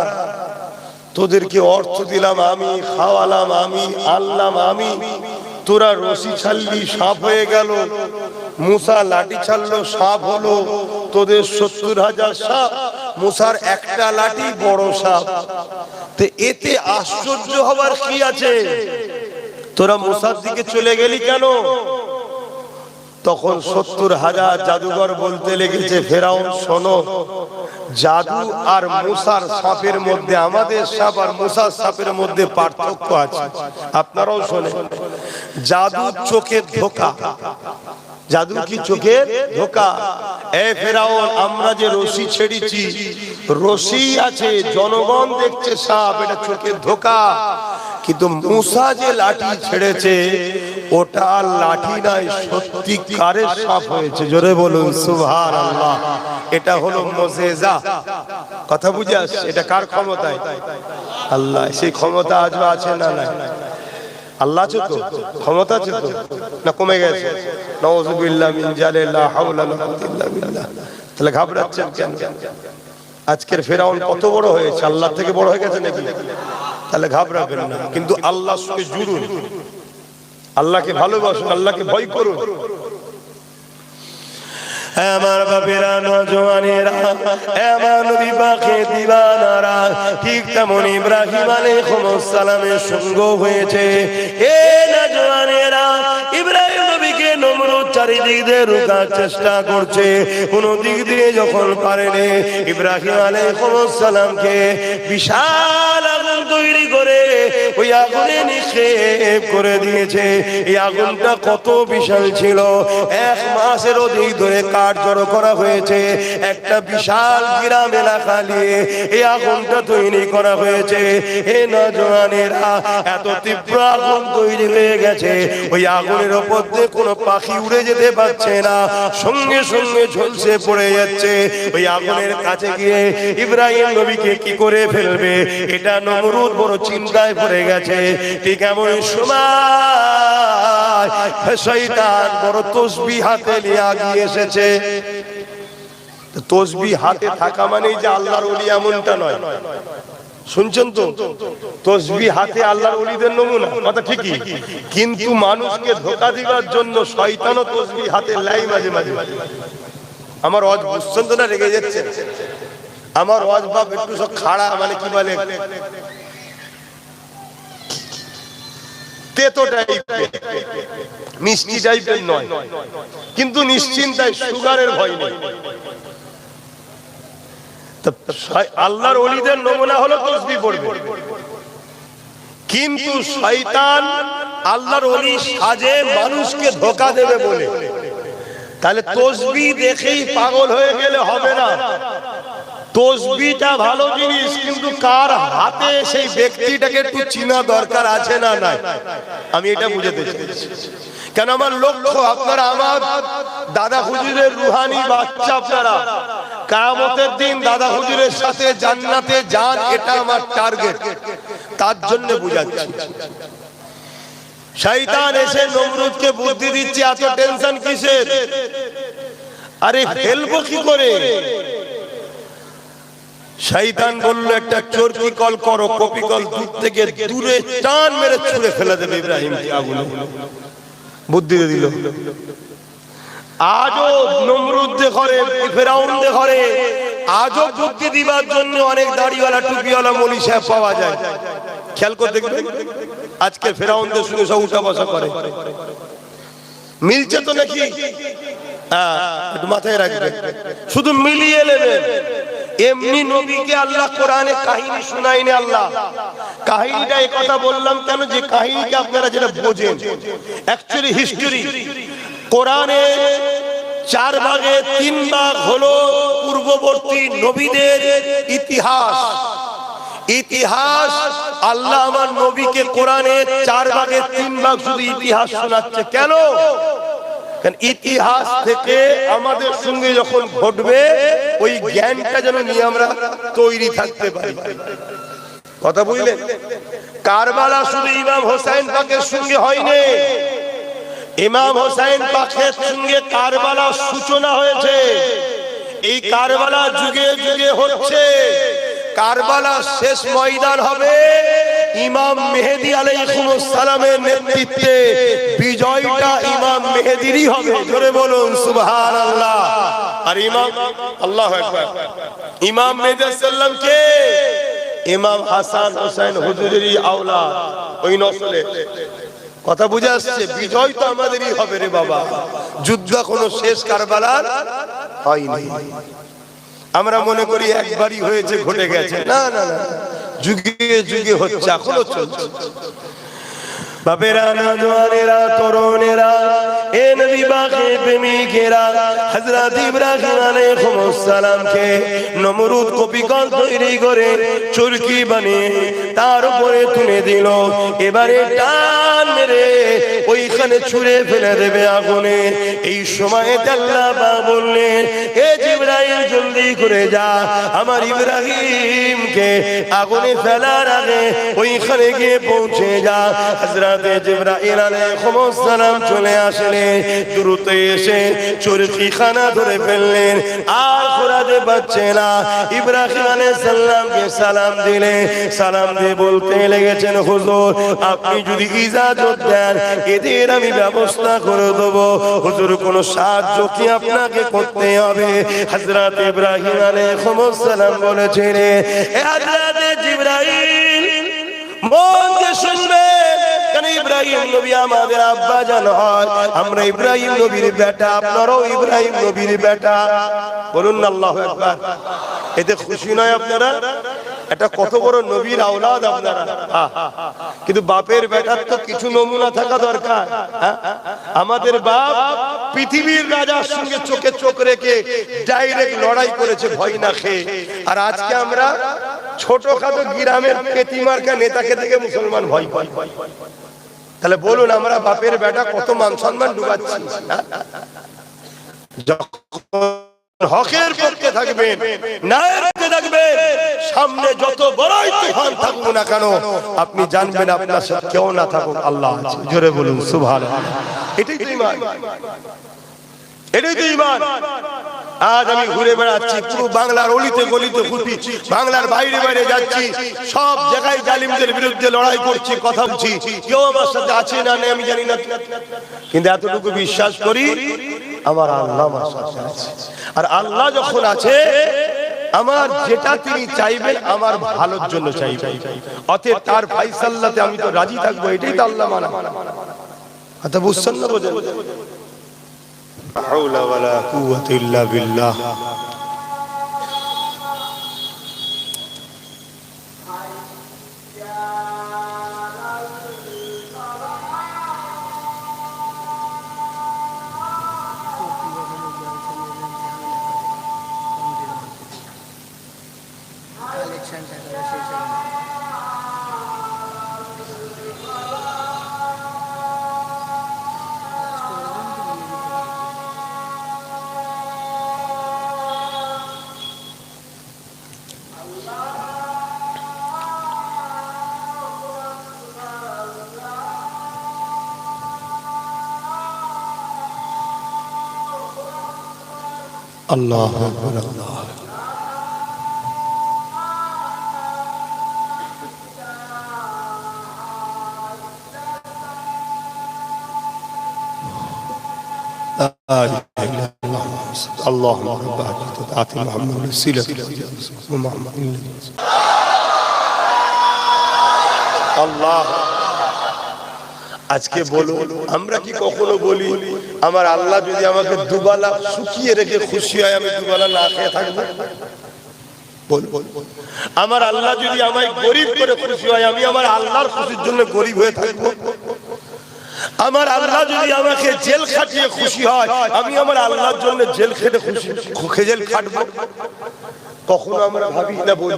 তোদেরকে অর্থ দিলাম আমি, খাওয়ালাম আমি, আনলাম আমি, তোরা রশি ছাড়লি সাপ হয়ে গেল, মুসা লাঠি ছাড়লো সাপ হলো, তোদের 70,000 সাপ, মুসার একটা লাঠি বড় সাপ। তো এতে আশ্চর্য হবার কি আছে? তোরা মুসার দিকে চলে গেলি কেন? তখন 70,000 জাদুঘর বলতে লেগেছে, ফেরাউন শোনো, জাদু আর মুসার সাপের মধ্যে, আমাদের সাপ আর মুসার সাপের মধ্যে পার্থক্য আছে, আপনারাও শোনেন। জাদু চোখের ধোঁকা। জাদু কি চোখের ধোঁকা? এ ফেরাউন, আমরা যে রশি ছেড়েছি, রশি আছে, জনগণ দেখছে সাপ, এটা চোখের ধোঁকা। কিন্তু মুসা যে লাঠি ছেড়েছে ওটা আর লাঠি নয়, সত্যিকারের সাপ হয়েছে। জোরে বলুন সুবহানাল্লাহ। এটা হলো মুজিজা। কথা বুঝে আসছে? এটা কার ক্ষমতায়? আল্লাহ। সেই ক্ষমতা আজও আছে না নাই? আল্লাহ আছে তো, ক্ষমতা আছে তো, না কমে গেছে? নাউযুবিল্লাহ মিন জালিল, লা হাওলা ওয়া লা কুওয়াতা ইল্লা বিল্লাহ। তাহলে ঘাবড়াচ্ছেন কেন? আজকের ফেরাউন কত বড় হয়েছে? আল্লাহ থেকে বড় হয়ে গেছে নাকি? তাহলে ঘাবড়াবেন না, কিন্তু আল্লাহর সঙ্গে জুড়ুন, আল্লাহকে ভালোবাসুন, আল্লাহকে ভয় করুন। আমার বাপেরা, নওজওয়ানেরা, আমার নবী পাকের দিওয়ানারা, ঠিক তেমন ইব্রাহিম আলাইহিস সালামের সঙ্গ হয়েছে। এ নওজওয়ানেরা, ইব্রাহিম নবীকে নমরুদ চারিদিক দিয়ে রোকার চেষ্টা করছে, কোনো দিক দিয়ে যখন পারেনি, ইব্রাহিম আলাইহিস সালামকে বিশাল আগুন তৈরি করে ওই আগুনে নিক্ষেপ করে দিয়েছে। এই আগুনটা কত বিশাল ছিল! 1 মাসের অধিক ধরে কাঠ জড়ো করা হয়েছে, একটা বিশাল গ্রাম এলাকা নিয়ে এই আগুনটা তৈরি করা হয়েছে। হে নওজওয়ানেরা, এত তীব্র আগুন তৈরি হয়ে গেছে, ওই আগুনের উপর দিয়ে কোনো পাখি উড়ে যেতে পারছে না, সঙ্গে সঙ্গে ঝলসে পড়ে যাচ্ছে। ওই আগুনের কাছে গিয়ে ইব্রাহিম নবীকে কি করে ফেলবে, এটা নমরুদ বড় চিন্তায় পড়ে গেছে। ঠিক এমন সময় শয়তান বড় তসবিহ হাতে নিয়ে আগিয়ে এসেছে। তসবিহ হাতে থাকা মানেই যে আল্লাহর ওলি এমনটা নয়। শুনছেন তো? তসবিহ হাতে আল্লাহর ওলিদের নমুনা, কথা ঠিকই, কিন্তু মানুষকে ধোঁকা দিবার জন্য শয়তানও তসবিহ হাতে লাই মাঝে মাঝে। আমার ওয়াজ বুঝছেন তো না? রেগে যাচ্ছে আমার ওয়াজ বাপ একটু সব খাড়া, মানে কি বলে, তেতো টাইপের, মিষ্টি টাইপের নয়, কিন্তু নিশ্চিন্তায় সুগারের ভয় নেই। আল্লাহর ওলিদের নমুনা হলো তাসবিহ পড়বে, কিন্তু শয়তান আল্লাহর ওলি সাজে মানুষকে ধোঁকা দেবে বলে। তাহলে তাসবিহ দেখেই পাগল হয়ে গেলে হবে না। তাসবিহটা ভালো জিনিস, কিন্তু কার হাতে সেই ব্যক্তিটাকে একটু চিনা দরকার আছে না নাই? আমি এটা বুঝাতে চাইছি। কেন আমার লক্ষ্য আপনারা আমার দাদা হুজুরের রুহানি বাচ্চা, আপনারা কিয়ামতের দিন দাদা হুজুরের সাথে জান্নাতে যান, এটা আমার টার্গেট। তার জন্য বুঝাচ্ছি। শয়তান এসে নমরুদকে বুদ্ধি দিচ্ছে, এত টেনশন কিসের? আরে ফেলবো কি করে? শয়তান বলল, একটা চরকি কল করো, কপি কল দূর থেকে দূরে টান মেরে ছুঁড়ে ফেলে দেবে ইব্রাহিমকে আগুনে। বুদ্ধি দিল। আজও নমরুদ ঘরে, ফেরাউন ঘরে আজও বুদ্ধি দিবার জন্য অনেক দাড়িওয়ালা টুপিওয়ালা মৌলী সাহেব পাওয়া যায়। খেয়াল করে দেখবেন, আজকে ফেরাউনদের সঙ্গে সব উঠা বসা করে। মিলছে তো নাকি? একটু মাথায় রাখবেন, শুধু মিলিয়ে নেবেন। এমনি নবীকে আল্লাহ কোরআনে কাহিনী শোনায়নি। আল্লাহ কাহিনীটা এই কথা বললাম কেন, যে কাহিনীকে আপনারা যেটা বোঝেন, অ্যাকচুয়ালি হিস্টরি। কোরআনে 4 ভাগে 3 ভাগ হলো পূর্ববর্তী নবীদের ইতিহাস। ইতিহাস আল্লাহ আমার নবীকে কোরআনে 4 ভাগে 3 ভাগ শুধু ইতিহাস শোনাচ্ছে। কেন? ইতিহাস থেকে আমাদের সঙ্গে যখন ঘটবে ওই জ্ঞানটা যেন নিয়ে আমরা তৈরি থাকতে পারি। কথা বুঝলেন? কারবালা শুধু ইমাম হোসেন পাকের সঙ্গে হয়নি, ইমাম হোসেন পাকের সঙ্গে কারবালার সূচনা হয়েছে। এই কারবালা যুগে যুগে হচ্ছে। কারবালার শেষ ময়দান হবে ইমাম মেহেদী আলাইহিস সালামের নেতৃত্বে। বিজয়টা ইমাম মেহেদীরই হবে। জোরে বলুন সুবহানাল্লাহ। আর ইমাম, আল্লাহু আকবার, ইমাম মেহেদী সাল্লাম কে? ইমাম হাসান হোসেন হুজুরেরই আওলাদ, ওই নসলে। কথা বুঝে আসছে? বিজয় তো আমাদেরই হবে রে বাবা। যুদ্ধ কোনো শেষ কারবালার হয়নি। আমরা মনে করি একবারই হয়েছে, ঘটে গেছে। না না না, যুগে যুগে হচ্ছে, এখনো চলছে। বাপেরা, নওজওয়ানেরা, তরুণেরা, এ নবী বাকে প্রেমিকেরা, হযরত ইব্রাহিম আলাইহিস সালামকে নমরুদ কপিকল তৈরি করে চরকি বানিয়ে তার উপরে তুলে দিল। এবারে টান মেরে ওইখানে ছুঁড়ে ফেলে দেবে আগুনে। এই সময় আল্লাহ পাক বললেন, এ জিবরাইল জলদি করে যা, আমার ইব্রাহিমকে আগুনে ফেলার আগে ওইখানে গিয়ে পৌঁছে যা। হযরত জিবরাইল আলাইহিস সালাম চলে আসলেন, দ্রুত এসে চরকিখানা ধরে ফেললেন, আর ঘোরাতে পারছে না। ইব্রাহিম আলাইহিস সালামকে সালাম দিলে, সালাম দিয়ে বলতে লেগেছেন, হুজুর আপনি যদি ইজাজত দেন এদের আমি ব্যবস্থা করে দেবো। হুজুর কোন সাহায্য কি আপনাকে করতে হবে? হযরত ইব্রাহিম আলাইহিস সালাম বলেছেন, এ হযরত জিবরাইল মন দিয়ে শুনবেন, কারণ ইব্রাহিম নবী আমাদের আব্বা জান হয়, আমরা ইব্রাহিম নবীর বেটা, আপনারাও ইব্রাহিম নবীর বেটা। বলুন না আল্লাহু আকবার। এতে খুশি নয় আপনারা? এটা কত বড় নবীর আওলাদ আপনারা। কিন্তু বাপের বেটার তো কিছু নমুনা থাকা দরকার। আমাদের বাপ পৃথিবীর রাজার সঙ্গে চোখে চোখ রেখে ডাইরেক্ট লড়াই করেছে ভয় না খেয়ে, আর আজকে আমরা ছোটখাটো গ্রামের পেতিমার্কা নেতাকে দেখে মুসলমান ভয় পাই। তাহলে বলুন আমরা বাপের বেটা কত মান সম্মান ডুবাচ্ছি। হকের পক্ষে থাকবেন, ন্যায়ের পক্ষে থাকবেন, সামনে যত বড়ই তুফান থাকুক না কেন আপনি জানবেন আপনার সাথে কেউ না থাকুক আল্লাহ আছে। জোরে বলুন সুবহানাল্লাহ। এটাই তো ঈমান, এটাই তো ঈমান। আজ আমি ঘুরে বেড়াচ্ছি পুরো বাংলার অলিতে গলিতে ঘুরছি, বাংলার বাইরে বাইরে যাচ্ছি, সব জায়গায় জালিমদের বিরুদ্ধে লড়াই করছি, কথা বলছি। কেউ আমার সাথে আছে না নেই আমি জানি না, কিন্তু এতটুকু বিশ্বাস করি আমার আল্লাহ আমার সাথে আছে। আর আল্লাহ যখন আছে, আমার যেটা তিনি চাইবেন আমার ভালোর জন্য চাইবেন, অতএব তার ফায়সালাতে আমি তো রাজি থাকবো। এটাই তো আল্লাহ মানা। আচ্ছা বুঝছেন না? বোঝেন? লা হাওলা ওয়ালা কুওয়াতা ইল্লা বিল্লাহ। আল্লাহু আকবার। আল্লাহ আজকে বলুন আমরা কি কখনো বলি আমার আল্লাহ যদি আমাকে দুবেলা শুকিয়ে রেখে খুশি হয় আমি দুবেলা না খেয়ে থাকবো? আমার আল্লাহ যদি আমায় গরিব করে খুশি হয় আমি আমার আল্লাহর খুশির জন্য গরিব হয়ে থাকবো? আমার আল্লাহ যদি আমাকে জেল খাটিয়ে খুশি হয় আমি আমার আল্লাহর জন্য জেল খেটে খুশি জেল খাটবো? কখনো আমরা ভাবি না, বলি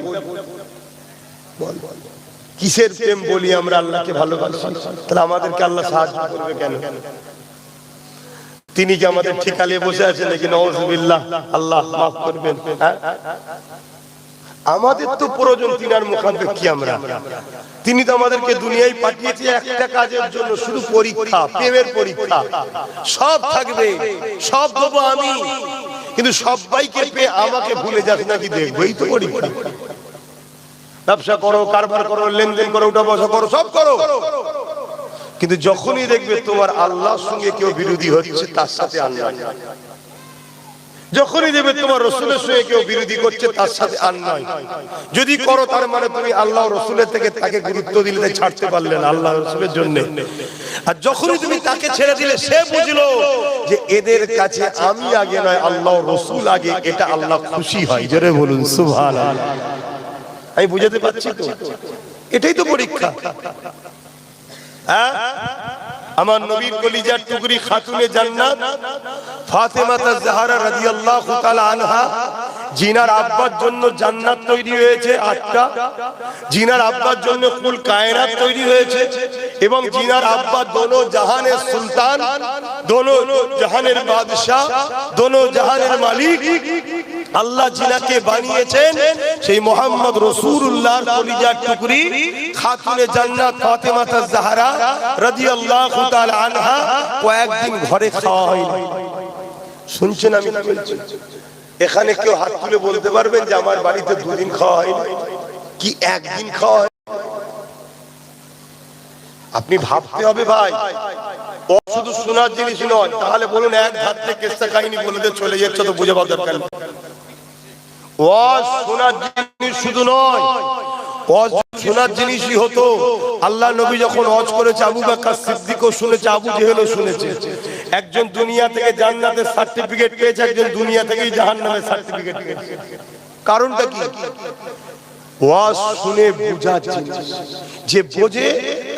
কিসের প্রেম বলি আমরা আল্লাহকে ভালোবাসি? তাহলে আমাদেরকে আল্লাহ সাহায্য করবে কেন? তিনি কি আমাদের ঠিকালে বসে আছেন নাকি? নাউযুবিল্লাহ, আল্লাহ মাফ করবেন। আমাদের তো প্রয়োজন তিনার মুখাপেক্ষী কি আমরা? তিনি তো আমাদেরকে দুনিয়ায় পাঠিয়েছে একটা কাজের জন্য, শুধু পরীক্ষা, প্রেমের পরীক্ষা। সব থাকবে, সব দেবো আমি, কিন্তু সবাইকে পেয়ে আমাকে ভুলে যাস নাকি দেখবো, এই তো পরীক্ষা। ব্যবসা করো, কারবার করো, লেনদেন করো, উঠা বসা করো, সব করো, কিন্তু যখনই দেখবে তোমার আল্লাহর সঙ্গে কেউ বিরোধী হচ্ছে তার সাথে আল্লাহ, যখনই দেখবে তোমার রাসূলের সঙ্গে কেউ বিরোধী করছে তার সাথে আর নয়। যদি করো তার মানে তুমি আল্লাহ রাসূলের থেকে তাকে গুরুত্ব দিলে তাই ছাড়তে পারলে না আল্লাহ রাসূলের জন্য। আর যখনই তুমি তাকে ছেড়ে দিলে সে বুঝলো যে এদের কাছে আমি আগে নয় আল্লাহ রাসূল আগে, এটা আল্লাহ খুশি হয়। জোরে বলুন সুবহানাল্লাহ। আমি বুঝাতে পারছি তো? এটাই তো পরীক্ষা। হ্যাঁ, আমার নবীর কলিজার টুকরি খাতুনে জান্নাত ফাতেমা জাহরা রাদিয়াল্লাহু তাআলা আনহা, জিনার আব্বার জন্য জান্নাত তৈরি হয়েছে 8টা, জিনার আব্বার জন্য কুল কায়নাত তৈরি হয়েছে, এবং জিনার আব্বা দোনো জাহানের সুলতান, দোনো জাহানের বাদশা, দোনো জাহানের মালিক। আল্লাহ জিনাকে বানিয়েছেন সেই মোহাম্মদ রাসূলুল্লাহর কলিজার টুকরি খাতুনে জান্নাত ফাতেমা জাহরা রাদিয়াল্লাহু তাআলা আনহা। কয়েকদিন ঘরে খাওয়া হয়নি। শুনছেন আমি কি বলছি? এখানে কেউ হাত তুলে বলতে পারবেন যে আমার বাড়িতে 2 দিন খাওয়া হয়নি কি 1 দিন খাওয়া হয়? আপনি ভাবতে হবে ভাই, ও শুধু শোনার জিনিস নয়। তাহলে বলুন এক ধার থেকে কিসসা কাহিনী বলে দিয়ে চলে যাচ্ছে, তো বুঝে পাওয়ার দরকার নেই। ওয়াজ শোনার জিনিস শুধু নয়, ওয়াজ শোনার জিনিসই হতো। আল্লাহ নবী যখন ওয়াজ করেছে, আবু বকর সিদ্দিকও শুনেছে, আবু জেহেলও শুনেছে। একজন দুনিয়া থেকে জান্নাতের সার্টিফিকেট পেয়েছে, একজন দুনিয়া থেকে জাহান্নামের সার্টিফিকেট পেয়েছে। কারণটা কি? ওয়াজ শুনে বোঝার জিনিস, যে বোঝে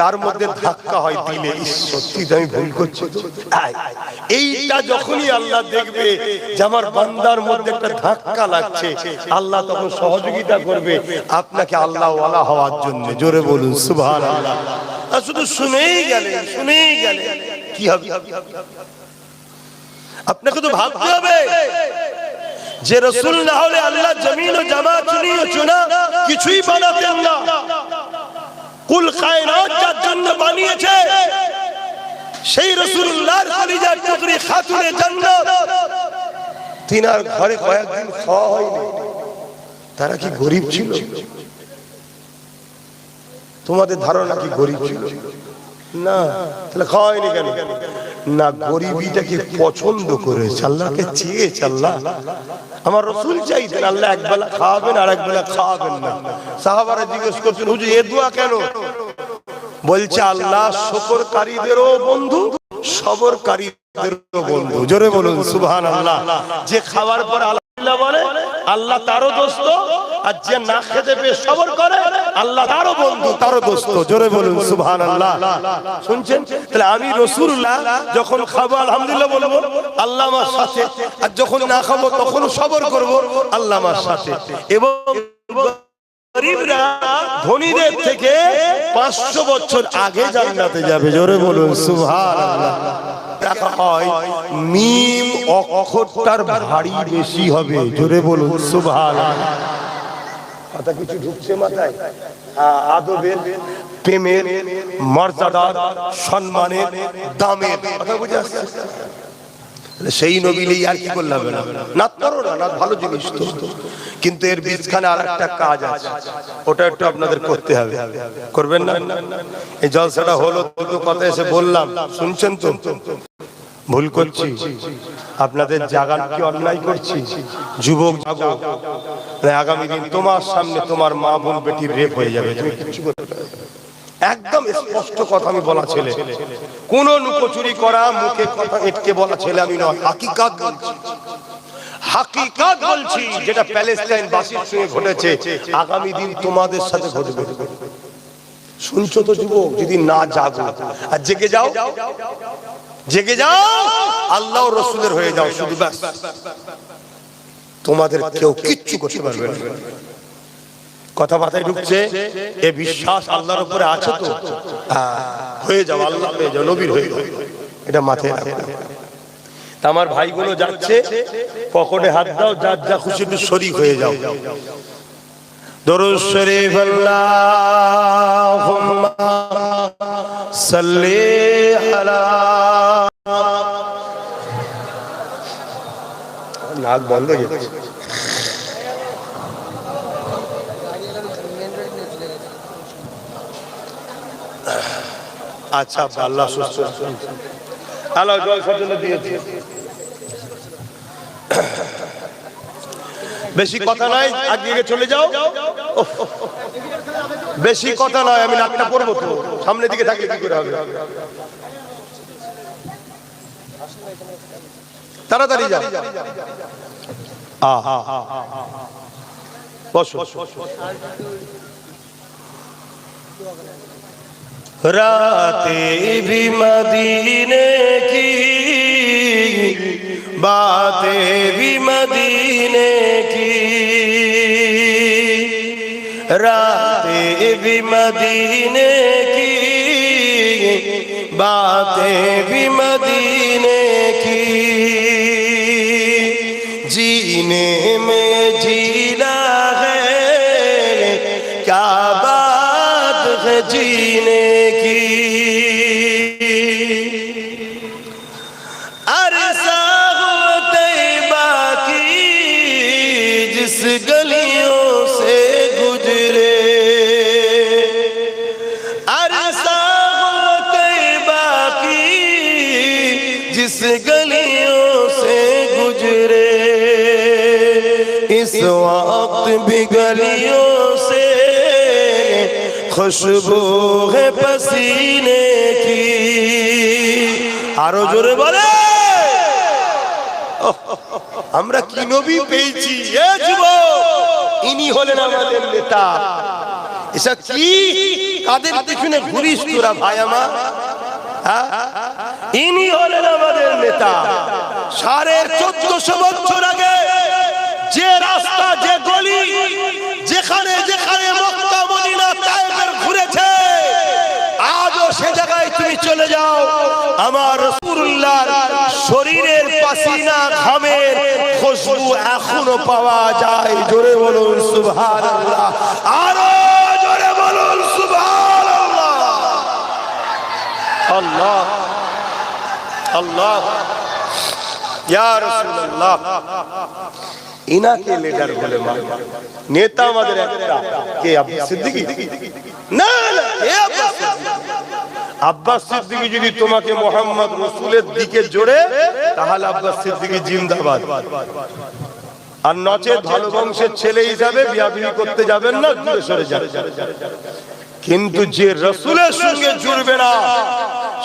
তার মধ্যে ধাক্কা হয় দিলে, সত্যি আমি ভুল করছি। এইটা যখনই আল্লাহ দেখবে যে আমার বান্দার মধ্যে একটা ধাক্কা লাগছে, আল্লাহ তখন সহযোগিতা করবে আপনাকে আল্লাহ ওয়ালা হওয়ার জন্য। জোরে বলুন সুবহানাল্লাহ। আর শুধু শুনেই গেলে কি হবে? আপনাকে তো ভাবতে হবে যে রাসূল না হলে আল্লাহ জমিন ও জামাত চুনা কিছুই বানাতেন না। কুল কায়নাত যার জন্য বানিয়েছে সেই রাসূলুল্লাহর কলিজার টুকরি খাতুনে জান্নাত, তিনার ঘরে কয়েকদিন খাওয়া হয়নি। তারা কি গরিব ছিল? তোমাদের ধারণা কি গরিব ছিল? না। তাহলে খাওয়া হয়নি কেন? না, গরিবিটাকে পছন্দ করেছে, আল্লাহকে চেয়েছে। আল্লাহ আমার রাসূল চাইতেন আল্লাহ একবেলা খাওয়াবেন আর একবেলা খাওয়াবেন না। সাহাবারা জিজ্ঞেস করছেন, হুজুর এ দোয়া কেন? বলছে আল্লাহ শুকরকারীদেরও বন্ধু, সবরকারীদেরও বন্ধু। জোরে বলুন সুবহানাল্লাহ। যে খাওয়ার পর আলহামদুলিল্লাহ বলে আল্লাহ তারও দোস্ত, আর যে না খেতে পেয়ে সবর করে আল্লাহ তারও বন্ধু, তারও দোস্ত। জোরে বলুন সুবহানাল্লাহ। শুনছেন? তাহলে আমি রাসূলুল্লাহ যখন খাবো আলহামদুলিল্লাহ বলবো আল্লাহ আমার সাথে, আর যখন না খাবো তখন সবর করব আল্লাহ আমার সাথে। এবং গরিবরা ধনীদের থেকে 500 বছর আগে জান্নাতে যাবে। জোরে বলুন সুবহানাল্লাহ। দেখা হয় মিম অক্ষরটার ভারী বেশি হবে। জোরে বলুন সুবহানাল্লাহ। কথা কিছু ঢুকছে মাথায়? আদবের, প্রেমের, মর্যাদার, সম্মানের, দামের কথা বুঝে আসছে? সেই নবীলেই আর কি করলে হবে না? নাত করো না, নাত ভালো জিনিস তো, কিন্তু এর বীজখানে আর একটা কাজ আছে, ওটা একটু আপনাদের করতে হবে। করবেন না? এই জলসাটা হলো, দুটো কথা এসে বললাম, শুনছেন তো? ভুল করছি? আপনাদের জাগান কি অন্যায় করছি? যুবক জাগো, আগামী দিন তোমার সামনে তোমার মা বোন বেটির রেপ হয়ে যাবে, তুমি কিছু করতে পারবে না। একদম স্পষ্ট কথা আমি বলা ছেলে, কোন লুকোচুরি করা মুখে কথা এটকে বলা ছেলে আমি নয়, হাকিকাত বলছি। হাকিকাত বলছি, যেটা প্যালেস্টাইন বাসীর সঙ্গে ঘটেছে আগামী দিন তোমাদের সাথে ঘটবে। শুনছো তো যুবক? যদি না জাগো আর জেগে যাও, জেগে যাও, আল্লাহ ও রাসূলের হয়ে যাও শুধু, ব্যাস তোমাদের কেউ কিচ্ছু করতে পারবে না। কথা মাথায় ঢুকছে? এ বিশ্বাস আল্লাহর উপরে আছে তো? হয়ে যাও, আল্লাহ হয়ে যাও, নবীর হয়ে যাও, এটা মাথায় রাখো। আমার ভাইগুলো যাচ্ছে, পকেটে হাত দাও, যার যা খুশি একটু শরীক হয়ে যাও। দরুদ শরীফ আল্লাহুম্মা সাল্লি আলা। নাক বন্ধ হয়ে গেছে। আচ্ছা, আল্লাহ সুস্থ রাখুন। আল্লাহ জলসার জন্য দিয়েছে। বেশি কথা নাই, আগে চলে যাও। বেশি কথা নয়, আমি নাকটা পড়বো তো, সামনের দিকে থাকলে কি করে হবে? তাড়াতাড়ি যাও। বসো। रातें भी मदीने की, बातें भी मदीने की, रातें भी मदीने की, बातें भी मदीने की, जीने में जीना है क्या बात है जीने की। अरसा हो तैबा की जिस गलियों से गुजरे, अरसा हो तैबा की जिस गलियों से गुजरे, इस वक्त भी गलियों से खुशबू है पसीने की। आरो जोरे बोले আমরা কি নবী পেয়েছি। এ যুবক, ইনি হলেন আমাদের নেতা। এসব কি কাদের পিছনে ঘুরিস তোরা ভাই আমার? ইনি হলেন আমাদের নেতা। 1450 বছর আগে যে রাস্তা, যে গলি, যেখানে যেখানে মক্কা মদিনা তায়েফের ঘুরেছে, আজও সে জায়গায় তুমি চলে যাও, আমার রাসূলুল্লাহর শরীরের পাসিনা ঘামের খুশবু এখনো পাওয়া যায়। জোরে বলুন সুবহানাল্লাহ, আরো জোরে বলুন সুবহানাল্লাহ। আল্লাহ আল্লাহ ইয়া রাসূলুল্লাহ। ইনাকে লিডার বলে মানে নেতা আমাদের একটা কে? আব্বাস সিদ্দিকী? না না, এ আব্বাস সিদ্দিকী। আব্বাস সিদ্দিকী যদি তোমাকে মুহাম্মদ রাসূলের দিকে জোড়ে, তাহলে আব্বাস সিদ্দিকী জিন্দাবাদ। আর নচে ভালো বংশের ছেলে হিসাবে বিয়া বিয়ে করতে যাবেন না, দূরে সরে যাবেন। কিন্তু যে রাসূলের সঙ্গে জুড়বে না,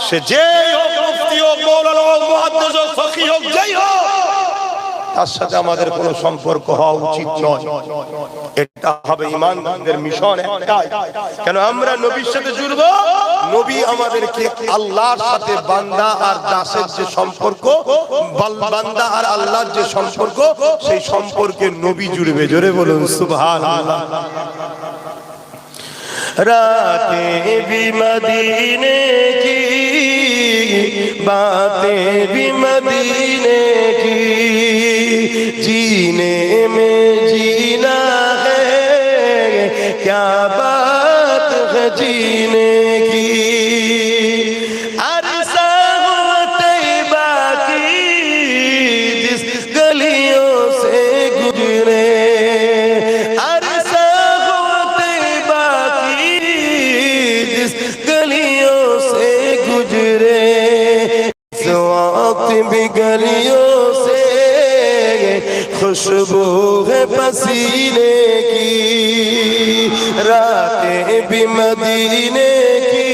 সে যেই হোক, মুফতি হোক, মাওলানা হোক, মুহাদ্দিস হোক, ফকিহ হোক, যেই হোক, তার সাথে আমাদের কোনো সম্পর্ক হওয়া উচিত নয়। এটা হবে ঈমানদারদের মিশন একটাই। কেন আমরা নবীর সাথে জুড়ব? নবী আমাদেরকে আল্লাহর সাথে বান্দা আর দাসের যে সম্পর্ক, বান্দা আর আল্লাহর যে সম্পর্ক, সেই সম্পর্কে নবী জুড়বে। জোরে বলুন সুবহানাল্লাহ। रातें भी मदीने की, बातें भी मदीने की, जीने में जीना है क्या बात है जीने की। अरसा हो तैबा की जिस गलियों से गुजरे, गलियों से गुजरे, इस वक्त भी गलियों से खुशबू है पसीने की, रातें भी मदीने की,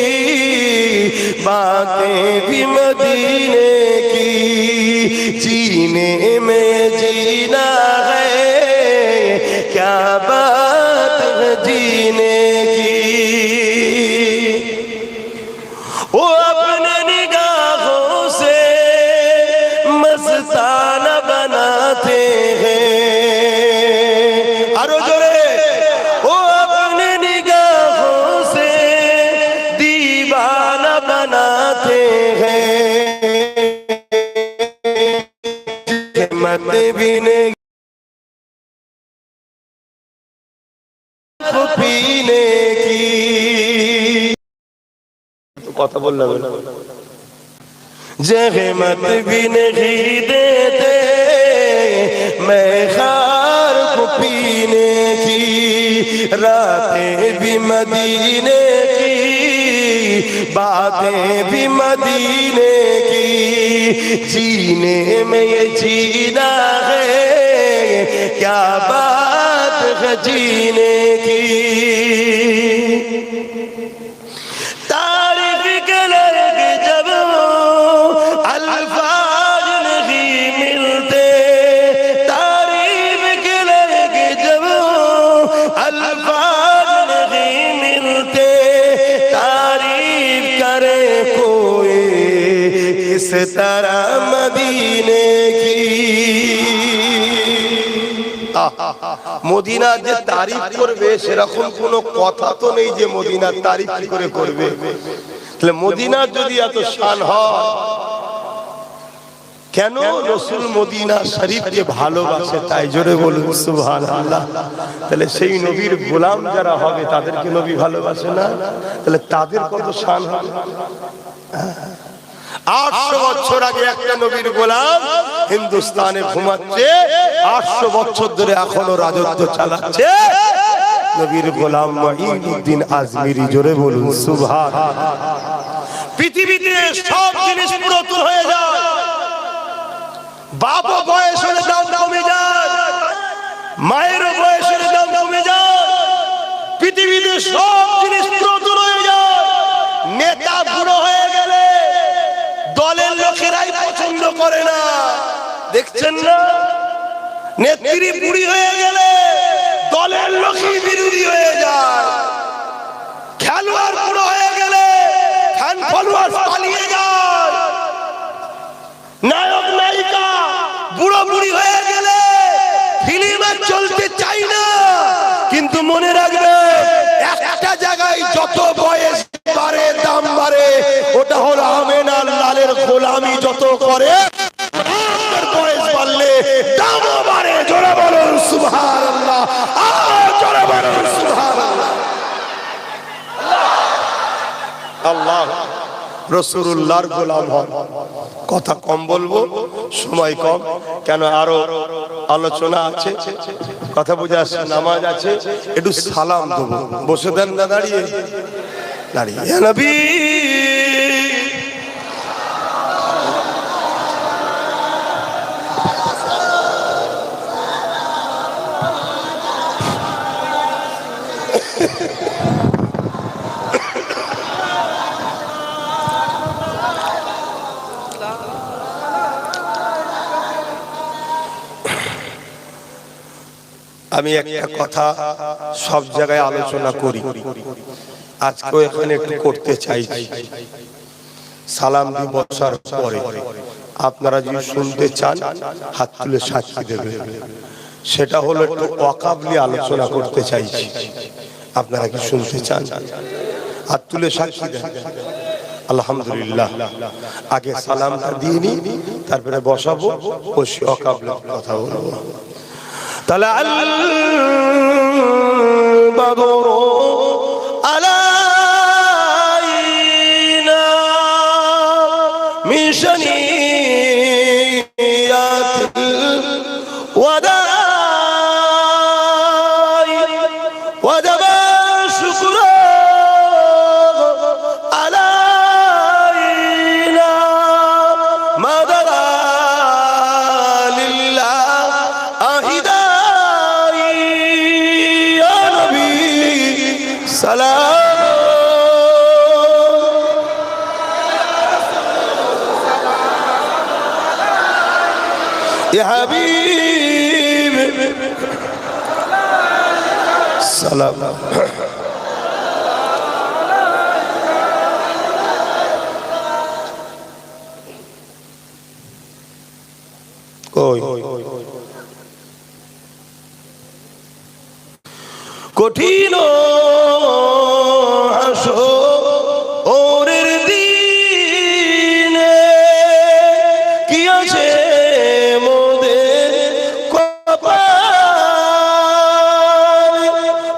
बातें भी मदीने की, जीने में जीना है क्या बात है जीने की। वो अपने निगाहों से मस्ताना बनाते हैं, अरे जोरे, वो अपने निगाहों से दीवाना बनाते हैं, मत भी नहीं पीने की। কথা বললাম, जहमत भी नहीं देते मैं खार को पीने की, रातें भी मदीने की, बातें भी मदीने की, जीने में ये जीना है क्या बात है जीने की। अल्फाज नहीं मिलते, तारीफ किस तरह मदीने की মদিনা যে তারিফ করবে সেরকম কোনো কথা তো নেই যে মদিনার তারিফ কি করে করবে। তাহলে মদিনার যদি এত শান হয় কেন রাসূল মদিনা শরীফকে ভালোবাসে, তাই জোরে বলুন সুবহানাল্লাহ। তাহলে সেই নবীর গোলাম যারা হবে তাদেরকে নবী ভালোবাসে না, তাহলে তাদের কত শান হবে। 800 বছর আগে একটা নবীর গোলাম হিন্দুস্তানে ঘুমাচ্ছে, 800 বছর ধরে এখনো রাজত্ব চালাচ্ছে নবীর গোলাম মুঈনুদ্দিন আজমিরি, জোরে বলুন সুবহানাল্লাহ। পৃথিবীতে সব জিনিস পুরাতন হয়ে যায়, বাবা বয়সের দাম কমে যায়, মায়ের বয়সের দাম কমে যায়, পৃথিবীতে সব জিনিস পুরাতন হয়ে যায়। নেতা বুড়ো হয়ে গেলে দলের লোকেরাই পছন্দ করে না, দেখছেন না? নেত্রী বুড়ি হয়ে গেলে দলের লোকই বিরোধী হয়ে যায়, খেলোয়াড় বুড়ো হয়ে গেলে ফ্যান ফলোয়ার পালিয়ে যায়, নায়ক নায়িকা বুড়ো বুড়ি হয়ে গেলে ফিল্ম আর চলতে চাই না। কিন্তু মনে রাখবে একটা জায়গায় যত বয়স বাড়ে দাম বাড়ে, ওটা হলো আমেনার লালের গোলামি যত করে বয়স বাড়লে দামও বাড়ে। জোরে বলুন সুবহানাল্লাহ, জোরে বলুন সুবহানাল্লাহ। আল্লাহ রাসূলুল্লাহর গোলাম হন। কথা কম বলবো, সময় কম, কেন আরো আলোচনা আছে, কথা বুঝে আসছে, নামাজ আছে, একটু সালাম দেবো। বসে দেন না, দাঁড়িয়ে দাঁড়িয়ে। ইয়া নবী আমি একটা কথা সব জায়গায় আলোচনা করি, আজকে এখানে একটু করতে চাইছি। সালাম দিয়ে বসার পরে আপনারা যদি শুনতে চান হাত তুলে সাক্ষী দেবেন। সেটা হলো একটু ওয়াকাফ নিয়ে আলোচনা করতে চাইছি। আপনারা কি শুনতে চান? হাত তুলে সাক্ষী দেন। আলহামদুলিল্লাহ, আগে সালামটা দিয়ে নি, তারপরে বসাবো, বসে ওয়াকাফ কথা বলবো। طلع البدر علينا من شنيات الوداع وجب الشكر علينا ما درى لله أهدا يا حبيب سلام कोई কঠিন হাসরের দিনে কি আছে মোদের কপালে,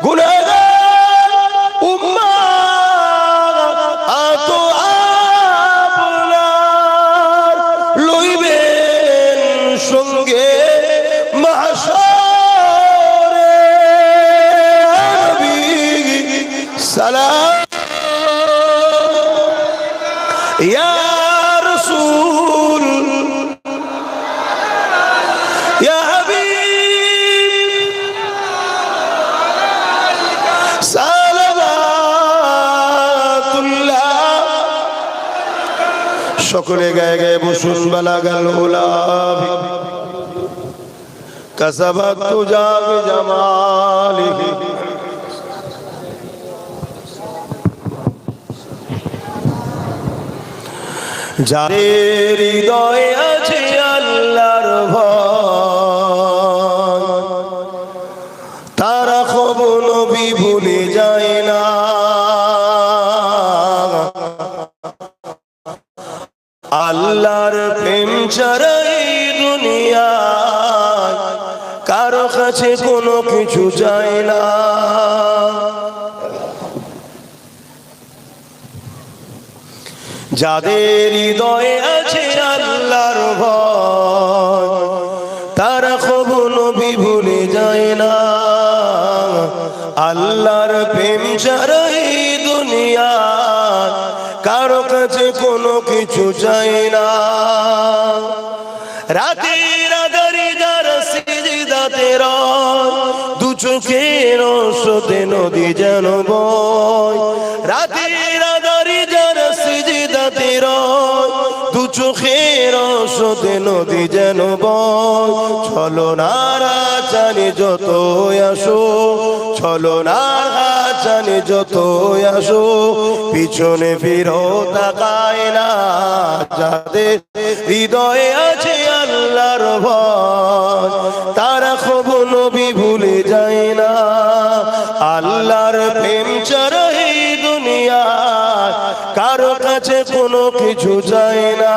গুনাহগার উম্মাত আত আপনার লইবেন সঙ্গে মাহশরে। سلام يا رسول يا حبيب صلوات الله। সকলে গায়ে গায়ে বসুন। বালাগাল উলাব কাসাবাত তুজা বিজামালিহি যাদের হৃদয়ে আছে আল্লাহর ভয় তারা কবু নবী ভুলে যায় না। আল্লাহর প্রেম ছাড়া এই দুনিয়ায় কারো কাছে কোনো কিছু যায় না। যাদের হৃদয়ে আছে আল্লাহর ভয় তারা কবু নবী ভুলে যায় না। আল্লাহর প্রেম ছাড়া এই দুনিয়ায় কারো কাছে কোনো কিছু চায় না। রাতের আঁধারে যারা সিজদাতে রয় দু চোখের স্রোতে নদী যেন বয়। রাতের আঁধারে যারা সিজদাতে রয় দু চোখের স্রোতে নদী যেন বয়। ছলনার আচারে যত আসো ছলনার আচারে যত আসো পিছনে ফিরো তাকায় না। যাদের হৃদয়ে আছে আল্লাহর ভয় তারা কবু নবী ভুলে যায় না। আল্লাহর প্রেম ছাড়া এই দুনিয়ায় কারো কাছে কোনো কিছু চায় না।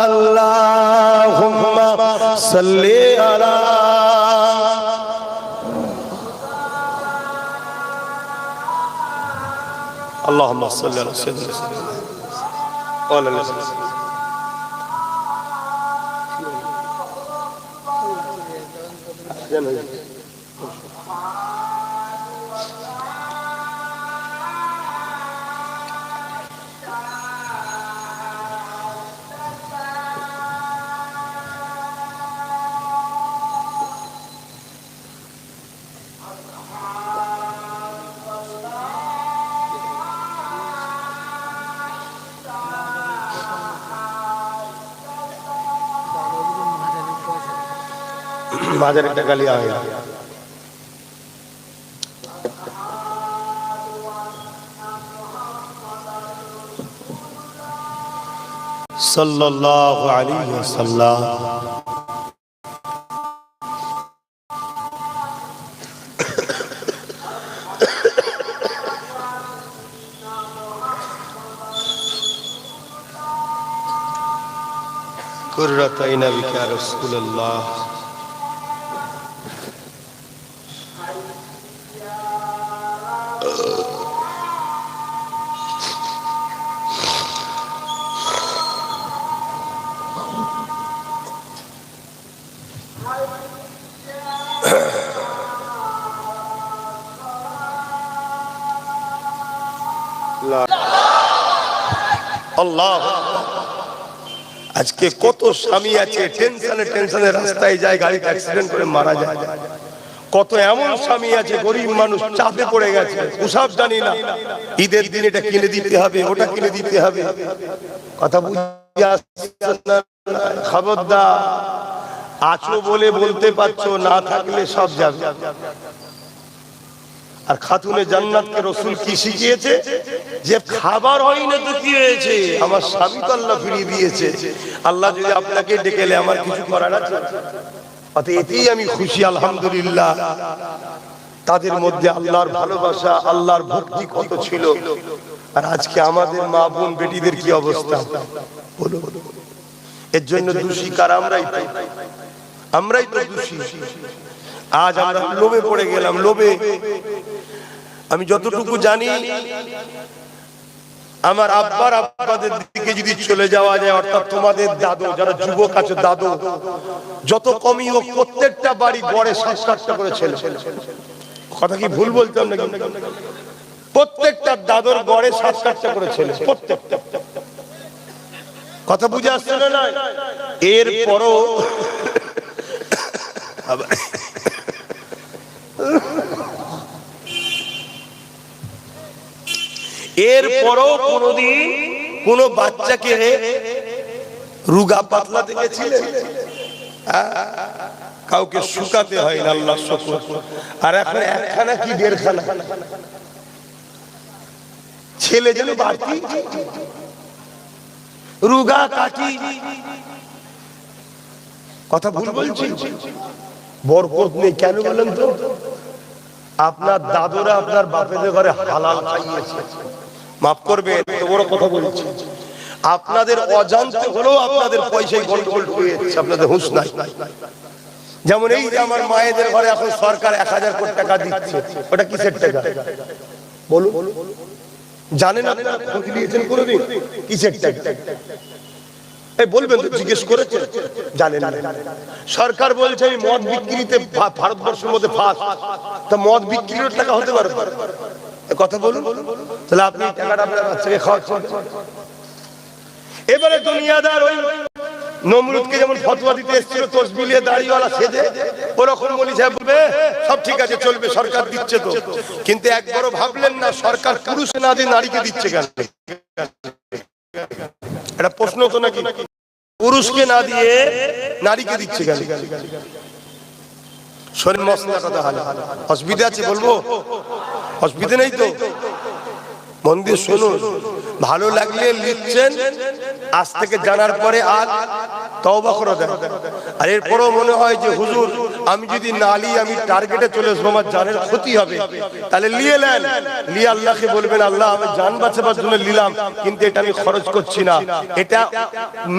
আল্লাহুম্মা সাল্লি আলা আল্লাহুম্মা সাল্লি আলা সাইয়্যিদিনা ওয়া আলা আলিহি বাজার একটা গালি আয় সাল্লাল্লাহু আলাইহি ওয়াসাল্লাম। কুররাত আইনা বিকা রাসূলুল্লাহ। আল্লাহ আজকে কত স্বামী আছে টেনশনে রাস্তায় যায় গাড়িতে অ্যাক্সিডেন্ট করে মারা যায়। কত এমন স্বামী আছে গরিব মানুষ চাপে পড়ে গেছে ওসব জানি না ঈদের দিন এটা কিনে দিতে হবে ওটা কিনে দিতে হবে। কথা বুঝে আসছে না? খবরদার আছো বলে বলতে পারছো না থাকলে সব যাবে। আর খাতুনে জান্নাতকে রাসূল কি শিখিয়েছে যে খাবার হয় না তো কি হয়েছে আমার স্বামী তো আল্লাহ ফিরিয়ে দিয়েছে। আল্লাহ যদি আপনাকে ডেকেলে আমার কিছু করার আছে? অতএব এতেই আমি খুশি আলহামদুলিল্লাহ। তাদের মধ্যে আল্লাহর ভালোবাসা আল্লাহর ভক্তি কত ছিল। আর আজকে আমাদের মা বোন বেটিদের কি অবস্থা বলো। এর জন্য দোষী কারা? আমরাই তো দোষী। আজ আমরা লোভে পড়ে গেলাম। লোভে আমি যতটুকু জানি আমার আব্বার আব্বাদের দিকে যদি চলে যাওয়া যায় অর্থাৎ তোমাদের দাদু যারা যুবক আছে দাদু যত কমই হোক প্রত্যেকটা বাড়ি গড়ে 7-8টা করে ছেলে। কথা কি ভুল বলতাম নাকি? প্রত্যেকটা দাদুর গড়ে 7-8টা করে ছেলে প্রত্যেকটা। কথা বুঝে আসছে না? এরপরও কোনদিন কোন বাচ্চাকে রুগা পাতলা দেখেছিলেন? কাউকে শুকাতে হয় না আল্লাহ শুকর। আর এখন একখানা কি দেড়খানা ছেলে যেন বাড়তি। রুগা কাটি, কথা ভুল বলছি? বরকত নেই কেন বলেন তো? আপনার দাদুরা আপনার বাপেদের ঘরে হালাল খাইয়েছে, মাফ করবে, এত বড় কথা বলছি। আপনাদের অজান্তে হলেও আপনাদের পয়সায় গন্ডগোল হয়েছে, আপনাদের হুঁশ নাই। যেমন এই যে আমার মায়েদের ঘরে এখন সরকার 1000 কোটি টাকা দিচ্ছে, ওটা কিসের টাকা বলুন? জানেন আপনারা? খোঁজ নিয়েছেন কোনোদিন? কিসের টাকা এই বলবেন তো? জিজ্ঞেস করেছেন? জানেন না। সরকার বলছে আমি মদ বিক্রিতে ভারতবর্ষের মধ্যে ফার্স্ট, তা মদ বিক্রির টাকা হতে পারে কথা বলুন? তাহলে আপনি টাকাটা আপনার বাচ্চাকে খাওয়াচ্ছেন। এবারে দুনিয়াদার ওই নমরুদকে যেমন ফতোয়া দিতে এসেছিল তসবিহ নিয়ে দাড়িওয়ালা সেজে, ওরকম মৌলভী সাহেব বলবে সব ঠিক আছে চলবে, সরকার দিচ্ছে তো। কিন্তু একবারও ভাবলেন না সরকার পুরুষে না দিয়ে নারীকে দিচ্ছে কেন? এটা প্রশ্ন তো নাকি? পুরুষকে না দিয়ে নারীকে দিচ্ছে কেন? শরীর মশলা কথা হলো, অসুবিধা আছে বলবো? অসুবিধা নেই তো? মন দিয়ে শুনুন, ভালো লাগলে লিখছেন, আজ থেকে জানার পরে আর তওবা করে দেন। আর এরপরও মনে হয় যে হুজুর আমি যদি নালি আমি টার্গেটে চলে আসবো, আমার জানের ক্ষতি হবে, তাহলে লিয়ে নেন। লিয়ে আল্লাহকে বলবেন আল্লাহ আমি জান বাঁচাবার জন্য নিলাম, কিন্তু এটা আমি খরচ করছি না। এটা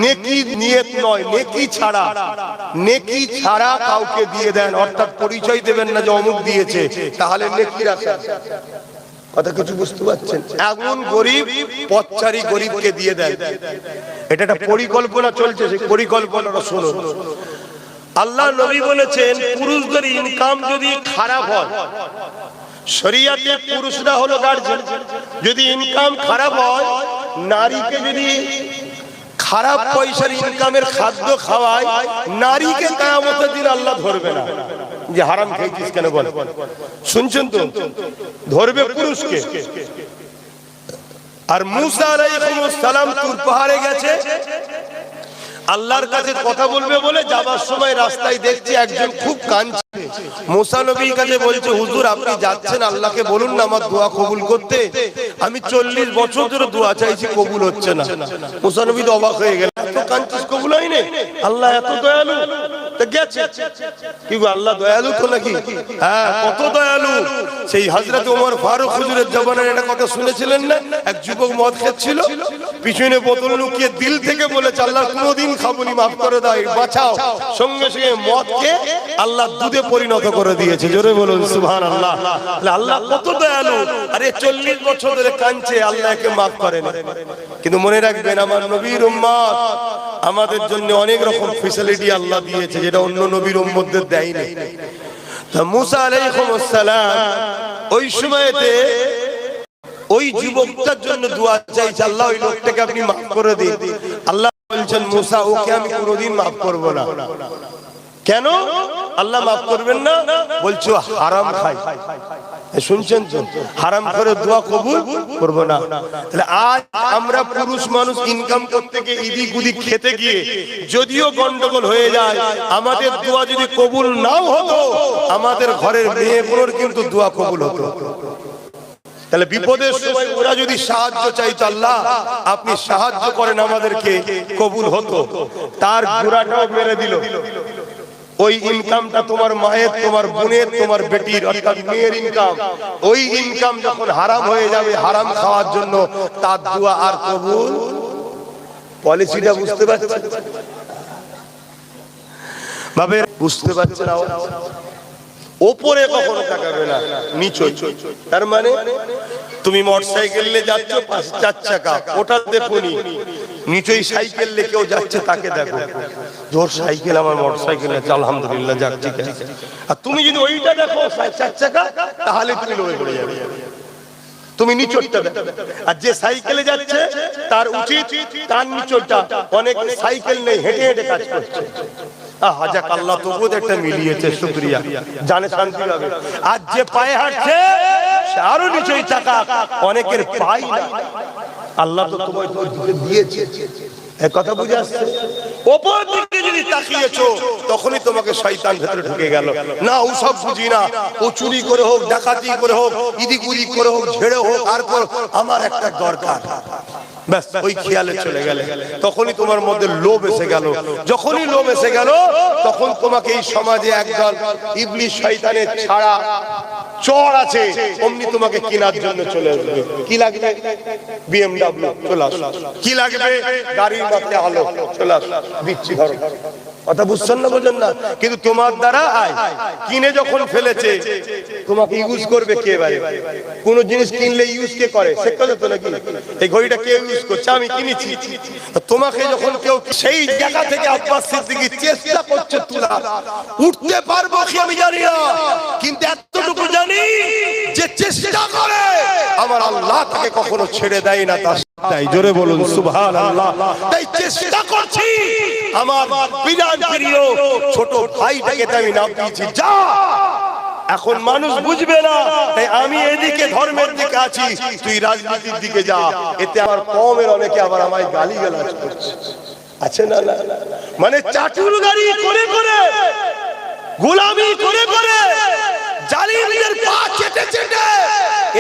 নেকি নিয়ত নয়, নেকি ছাড়া, নেকি ছাড়া কাউকে দিয়ে দেন, অর্থাৎ পরিচয় দেবেন না যে অমুক দিয়েছে, তাহলে নেকি রাখেন। কথা কিছু বুঝতে পারছেন? এমন গরিব পথচারী গরিবকে দিয়ে দেন, এটা একটা পরিকল্পনা চলছে, সেই পরিকল্পনাটা শুনুন। আল্লাহ নবী বলেছেন পুরুষদের ইনকাম যদি খারাপ হয়, শরিয়াতে পুরুষরা হলো গার্জিয়ান, যদি ইনকাম খারাপ হয়, নারীকে যদি খারাপ পয়সার ইনকামের খাদ্য খাওয়ায়, নারীকে কিয়ামতের দিন আল্লাহ ধরবে না যে হারাম খেয়েছিস কেন বল। শুনছেন তো? ধরবে পুরুষকে। আর মুসা আলাইহিস সালাম তুর পাহাড়ে গেছে, আল্লাহর কাছে কথা বলবে বলে যাবার সময় রাস্তায় দেখছি একজন খুব কাঁদছে। মুসা নবীর কাছে বলছে হুজুর আপনি যাচ্ছেন, আল্লাহকে বলুন না আমার দোয়া কবুল করতে, আমি 40 বছর ধরে দোয়া চাইছি কবুল হচ্ছে না। মুসা নবী তো অবাক হয়ে গেলেন, এত কাঁদছিস কবুল হয়নি? আল্লাহ এত দয়ালু? গেছে কি গো, আল্লাহ দয়ালু তো নাকি? হ্যাঁ, কত দয়ালু। সেই হযরত ওমর ফারুক হুজুরের জমানায় একটা কথা শুনেছিলেন না? এক যুবক মদ খাচ্ছিল, পিছনে বোতল লুকিয়ে দিল থেকে বলেছে আল্লাহ কোনোদিন খাবনি, মাফ করে দাও, বাঁচাও। সঙ্গে সঙ্গে মদকে আল্লাহ দুধে পরিণত করে দিয়েছে। জোরে বলুন সুবহানাল্লাহ। আল্লাহ কত দয়ালু। আরে 40 বছর ধরে কাঁদছে, আল্লাহকে মাফ করেন। কিন্তু মনে রাখবেন আমার নবীর উম্মত, আমাদের জন্য অনেক রকম ফ্যাসিলিটি আল্লাহ দিয়েছে যেটা অন্য নবীর উম্মতদের দেয়নি। তা মুসা আলাইহিস সালাম ওই সময়তে ওই যুবকটার জন্য দোয়া চাইছে, আল্লাহ ওই লোকটাকে আপনি মাফ করে দিন। আল্লাহ বলছেন মুসা ওকে আমি কোনোদিন মাফ করব না। কেন আল্লাহ মাফ করবেন না? বলছো হারাম খাই। শুনছেন তো? হারাম করে দোয়া কবুল করব না। তাহলে আজ আমরা পুরুষ মানুষ ইনকাম করতে গিয়ে ইদিক উদিক খেতে গিয়ে যদিও গন্ডগোল হয়ে যায়, আমাদের দোয়া যদি কবুল নাও হতো, আমাদের ঘরের মেয়েগুলোর কিন্তু দোয়া কবুল হতো। তাহলে বিপদের সময় ওরা যদি সাহায্য চাইতো, আল্লাহ আপনি সাহায্য করেন আমাদেরকে, কবুল হতো। তার ঘোড়াটাও মেরে দিল। ওই ইনকামটা তোমার মায়ের, তোমার বোনের, তোমার বেটির, অর্থাৎ মেয়ের ইনকাম, ওই ইনকাম যখন হারাম হয়ে যাবে হারাম খাওয়ার জন্য, তার দোয়া আর কবুল। পলিসিটা বুঝতে পারছেন ভাবে? বুঝতে পারছেন? ওপরে কখনো তাকাবে না, নিচে। তার মানে তুমি মোটরসাইকেল নিয়ে যাচ্ছ, 4 চাকা, ওটা দেখোনি, নিচেই সাইকেল নিয়ে কেউ যাচ্ছে তাকে দেখো, জোর সাইকেল আমার মোটরসাইকেল আছে, আলহামদুলিল্লাহ, যাক ঠিক আছে। আর তুমি যদি ওইটা দেখো 4 চাকা, তাহলে তুমি লোয়ে পড়ে যাবে। তুমি নিচরটা দেখো। আর যে সাইকেলে যাচ্ছে তার উচিত তার নিচরটা, অনেক সাইকেল নেই, হেঁটে হেঁটে কাজ করছে। হাজাক আল্লাহ তবুও একটা মিলিয়েছে, শুকরিয়া, জানে শান্তি হবে। আর যে পায়ে হাঁটছে সে আরো নিচেই চাকা, অনেকের পাই না, আল্লাহ তো তোমায় দিয়েছে। কথা বুঝে আসছে? ওপর দিকে যদি যদি তাকিয়েছো তখনই তোমাকে শয়তান ভেতরে ঢুকে গেল। না ওসব বুঝি না, ও চুরি করে হোক, ডাকাতি করে হোক, ইদিক উদিক করে হোক, ঝেড়ে হোক, আর আমার একটা দরকার, ব্যাস ওই খেয়ালে চলে গেলে তখনই তোমার মধ্যে লোভ এসে গেল। যখনই লোভ এসে গেল তখন তোমাকে এই সমাজে একদল ইবলিশ শয়তানের ছাড়া চোর আছে, অমনি তোমাকে কেনার জন্য চলে আসবে। কি লাগবে? BMW চলে আসো। কি লাগবে? গাড়ির মাথায় আলো চলে আসো, দিচ্ছি ধরো। কথা বুঝছেন না? বোঝেন না? কিন্তু তোমার দ্বারা কিনে যখন ফেলেছে তোমাকে ইউজ করবে কে? বারে কোন জিনিস কিনলে ইউজ কে করে? সে কথা তো নাকি এই ঘড়িটা কে ইউজ করছে? আমি কিনেছি। তোমাকে যখন কেউ সেই জায়গা থেকে আব্বাস সিদ্দিকী চেষ্টা করছে তোলা, উঠতে পারবো কি আমি জানি না, কিন্তু এতটুকু জানি যে চেষ্টা করে আমার আল্লাহ তাকে কখনো ছেড়ে দেয় না। তাই জোরে বলুন সুবহানাল্লাহ। তাই চেষ্টা করছি আমার বিরাট প্রিয় ছোট ভাইটাকে আমি নাম দিয়েছি, যা। এখন মানুষ বুঝবে না, তাই আমি এদিকে ধর্মের দিকে আছি, তুই রাজনীতির দিকে যা। এতে আমার কওমের অনেকে আবার আমায় গালিগালাজ করছে, আছে না? মানে চাটুলগাড়ি করে করে, গোলামি করে করে, জালিমদের পা চেটে চেটে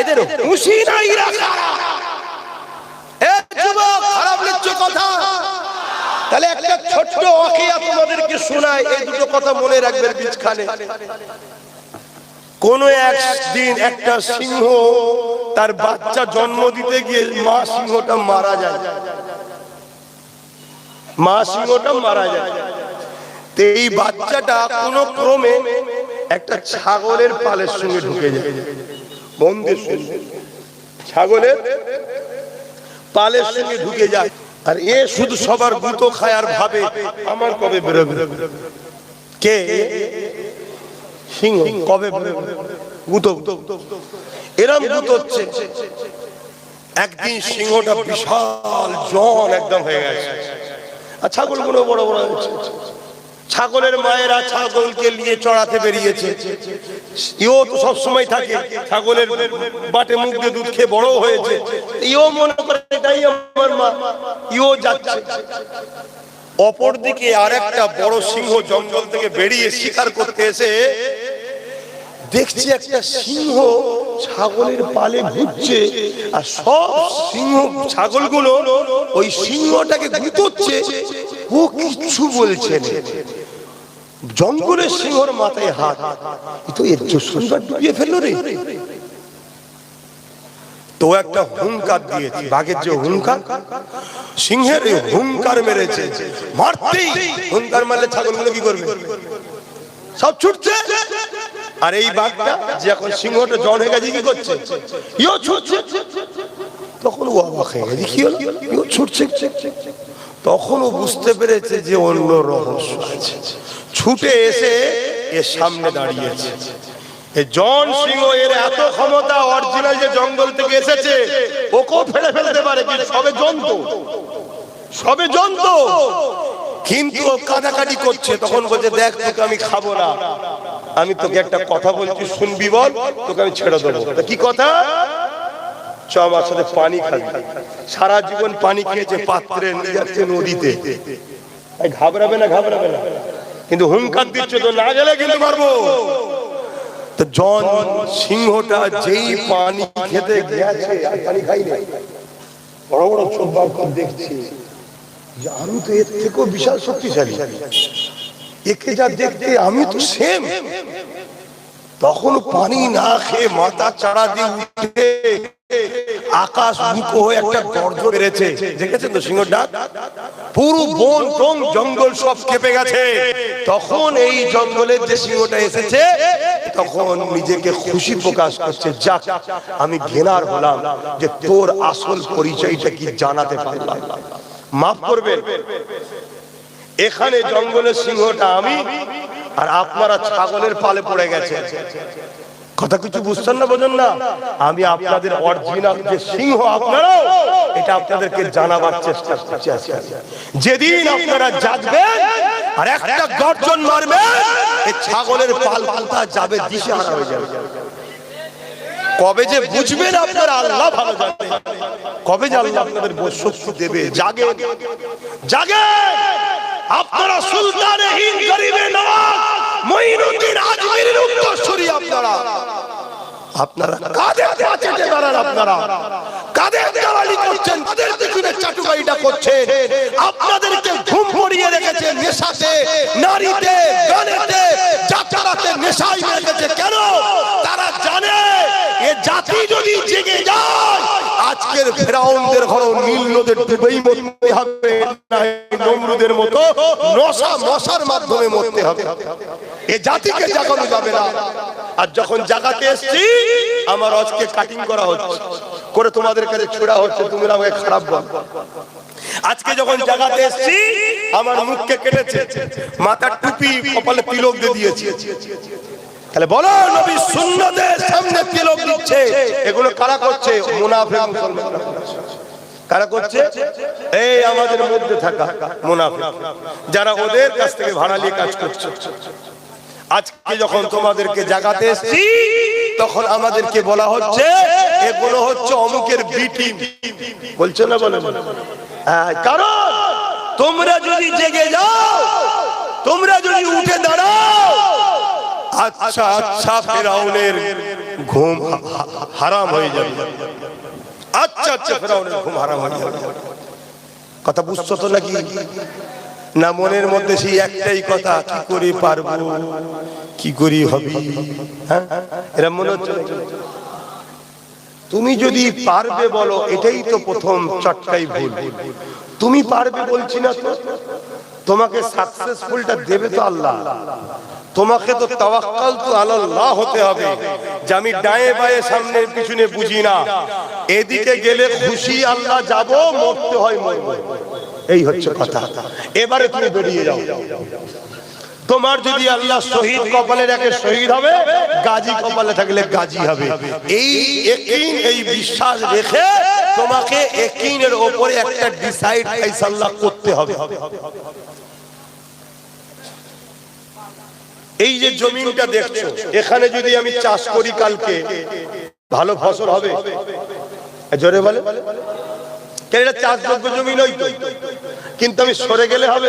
এদের হুঁশি নাই রাখা। এ যুবক, খারাপ লাগছে কথা? তাহলে একটা ছোট্ট ওয়াকিয়া তোমাদেরকে শোনাই, এই দুটো কথা মনে রাখবেন বিচখানে। কোন একদিন একটা সিংহ তার বাচ্চা জন্ম দিতে গিয়ে মা সিংহটা মারা যায়। মা সিংহটা মারা যায়। তো এই বাচ্চাটা কোন ক্রমে একটা ছাগলের পালের সঙ্গে ঢুকে যায়। বন্ধের সঙ্গে ছাগলের পালের সঙ্গে ঢুকে যায়। আর এ শুধু সবার গুঁতো খায় আর ভাবে আমার কবে বেরোবে। কে? সিংহ কবে বেরোবে, গুঁতো। এরম গুঁতোচ্ছে। একদিন সিংহটা বিশাল জন একদম হয়ে গেছে, আর ছাগলগুলো বড় বড় হয়েছে। ছাগলের মায়েরা ছাগলকে নিয়ে চড়াতে বেরিয়েছে। ইও তো সবসময় থাকে, ছাগলের বাটে মুখ দিয়ে দুধ খেয়ে বড় হয়েছে। ইও মনে করে এটাই আমার মা, ইও যাচ্ছে। অপরদিকে আরেকটা বড় সিংহ জঙ্গল থেকে বেরিয়ে শিকার করতে এসে দেখছি একটা সিংহ ছাগলের পালে ঘুরছে, আর সব সিংহ ছাগলগুলো ওই সিংহটাকে গুঁতোচ্ছে। ও কিচ্ছু বলছে না। জঙ্গলের সিংহর মাথায় হাত, তো এর জোসনটা ডুবিয়ে ফেললো রে। তো একটা হুঙ্কার দিয়েছে, বাঘের যে হুঙ্কার, সিংহের হুঙ্কার মেরেছে। মারতেই হুঙ্কার মারলে ছাগলগুলো কি করবে? সব ছুটছে। আর এই বাঘটা যে এখন সিংহটা জন হয়ে গেছে কি করছে? ইও ছুটছে। তখন ও অবাক হয়ে গেছে, কি হলো? ইও ছুটছে। তখন ও বুঝতে পেরেছে যে অন্য রহস্য আছে। ছুটে এসে এর সামনে দাঁড়িয়েছে। জন সিংহ এর এত ক্ষমতা, অরিজিনাল যে জঙ্গল থেকে এসেছে ওকেও ফেলে ফেলতে পারে, কিন্তু সবে জন্তু। কিন্তু ও কাটাকাটি করছে। তখন বলছে, দেখ তোকে আমি খাবো না, আমি তোকে একটা কথা বলছি, শুনবি বল, তোকে আমি ছেড়ে দেবো। কি কথা? চ আমার সাথে পানি খাবি। সারা জীবন পানি খেয়েছে, পাত্রে নিয়ে যাচ্ছে নদীতে। ঘাবড়াবে না, ঘাবড়াবে না, কিন্তু হুঙ্কার দিচ্ছে তো, না গেলে কিন্তু পারবো। তো জন সিংহটা যেই পানি খেতে গেছে, আর পানি খাইনি, বড় বড় চোখ বার করে দেখছি যে আমি তো এর থেকেও বিশাল শক্তিশালী, একে যা দেখতে আমি তো সেম। তখন পানি না খেয়ে মাথা চাড়া দিয়ে উঠে আকাশ বুকো হয়ে একটা গর্জন বেড়েছে। দেখেছেন তো সিংহ ডাক? পুরো বন টং জঙ্গল সব কেঁপে গেছে। তখন এই জঙ্গলের যে সিংহটা এসেছে তখন নিজেকে খুশি প্রকাশ করছে, যাক আমি ঘেনার হলাম যে তোর আসল পরিচয়টা কি জানাতে পারলাম, মাফ করবেন। এখানে জঙ্গলের সিংহটা আমি, আর আপনারা ছাগলের পালে পড়ে গেছে। কথা কিছু বুঝছেন না, বোঝেন না? আমি আপনাদের অরিজিনাল যে সিংহ আপনারাও, এটা আপনাদেরকে জানাবার চেষ্টা করছি। যেদিন আপনারা জাগবেন আর একটা গর্জন মারবেন, এই ছাগলের পাল পাল্টা যাবে, দিশেহারা হয়ে যাবে। কবে যে বুঝবেন আপনারা আল্লাহ ভালো জানেন, কবে যে আল্লাহ আপনাদের শক্তি দেবে। জাগে জাগে, আপনারা সুলতানে হিন্দ গরিবে নওয়াজ মঈনুদ্দিন আজমিরের উত্তরসূরি আপনারা কাদের পাচেটে দাঁড়ান, আপনারা কাদের দালালি করছেন, কাদের পিছনে চাটুকারিটা করছেন? আপনাদেরকে ঘুম পড়িয়ে রেখেছে নেশাতে, নারীতে, গানেতে, যাত্রাতে নেশায় রেখেছে। কেন? তারা জানে এ জাতি যদি জেগে যায় আজকের ফেরাউনদের ঘর নীল নদের ডুবেই মরতে হবে, নমরুদের মতো নশা মশার মাধ্যমে মরতে হবে। এ জাতিকে জাগানো যাবে না। আর যখন জাগাতে এসছি আমার আজকে কাটিং করা হচ্ছে করে তোমাদের কাছে ছোড়া হচ্ছে, তুমি আমাকে খারাপ বল। আজকে যখন জাগাতে এসছি আমার মুখকে কেটেছে, মাথার টুপি কপালে তিলক দিয়ে দিয়েছে। তাহলে বলো নবীর সুন্নতের সামনে তিলক দিচ্ছে, এগুলো কারা করছে? মুনাফিক মুসলমানরা। কারা করছে? এই আমাদের মধ্যে থাকা মুনাফিক, যারা ওদের কাছ থেকে ভাড়া নিয়ে কাজ করছে। আজকে যখন তোমাদেরকে জাগাতে এসেছি তখন আমাদেরকে বলা হচ্ছে এগুলো হচ্ছে অমুকের বিটি, বলছে না? বলে কারণ তোমরা যদি জেগে যাও, তোমরা যদি উঠে দাঁড়াও, আচ্ছা আচ্ছা ফেরাউনের ঘুম হারাম হয়ে যাবে। আচ্ছা আচ্ছা ফেরাউনের ঘুম হারাম হয়ে যাবে। কথা বুঝছো তো নাকি? না মনের মধ্যে সেই একটাই কথা, কি করে পারবো, কি করে হবে? হ্যাঁ, এরা মনে হচ্ছে তুমি যদি পারবে বলো, এটাই তো প্রথম চটকাই ভুল। তুমি পারবে বলছি না তো, তোমাকে সাকসেসফুলটা দেবে তো আল্লাহ। তোমাকে তো তাওয়াক্কাল তো আল্লাহ হতে হবে যে আমি ডায়ে বায়ে সামনে পিছনে বুঝি না, এদিকে গেলে খুশি আল্লাহ যাব, মরতে হয় মরবো, এই হচ্ছে কথা। এবারে তুমি বেরিয়ে যাও। তোমার যদি আল্লাহ শহীদ কপালে রাখে শহীদ হবে, গাজী কপালে থাকলে গাজী হবে। এই ইয়াকিন, এই বিশ্বাস রেখে তোমাকে ইয়াকিনের উপরে একটা ডিসাইড ফায়সালা করতে হবে। এই যে জমিনটা দেখছো, এখানে যদি আমি চাষ করি কালকে ভালো ফসল হবে? জোরে বলে, এটা চাষযোগ্য জমি নয় তো, কিন্তু আমি সরে গেলে হবে?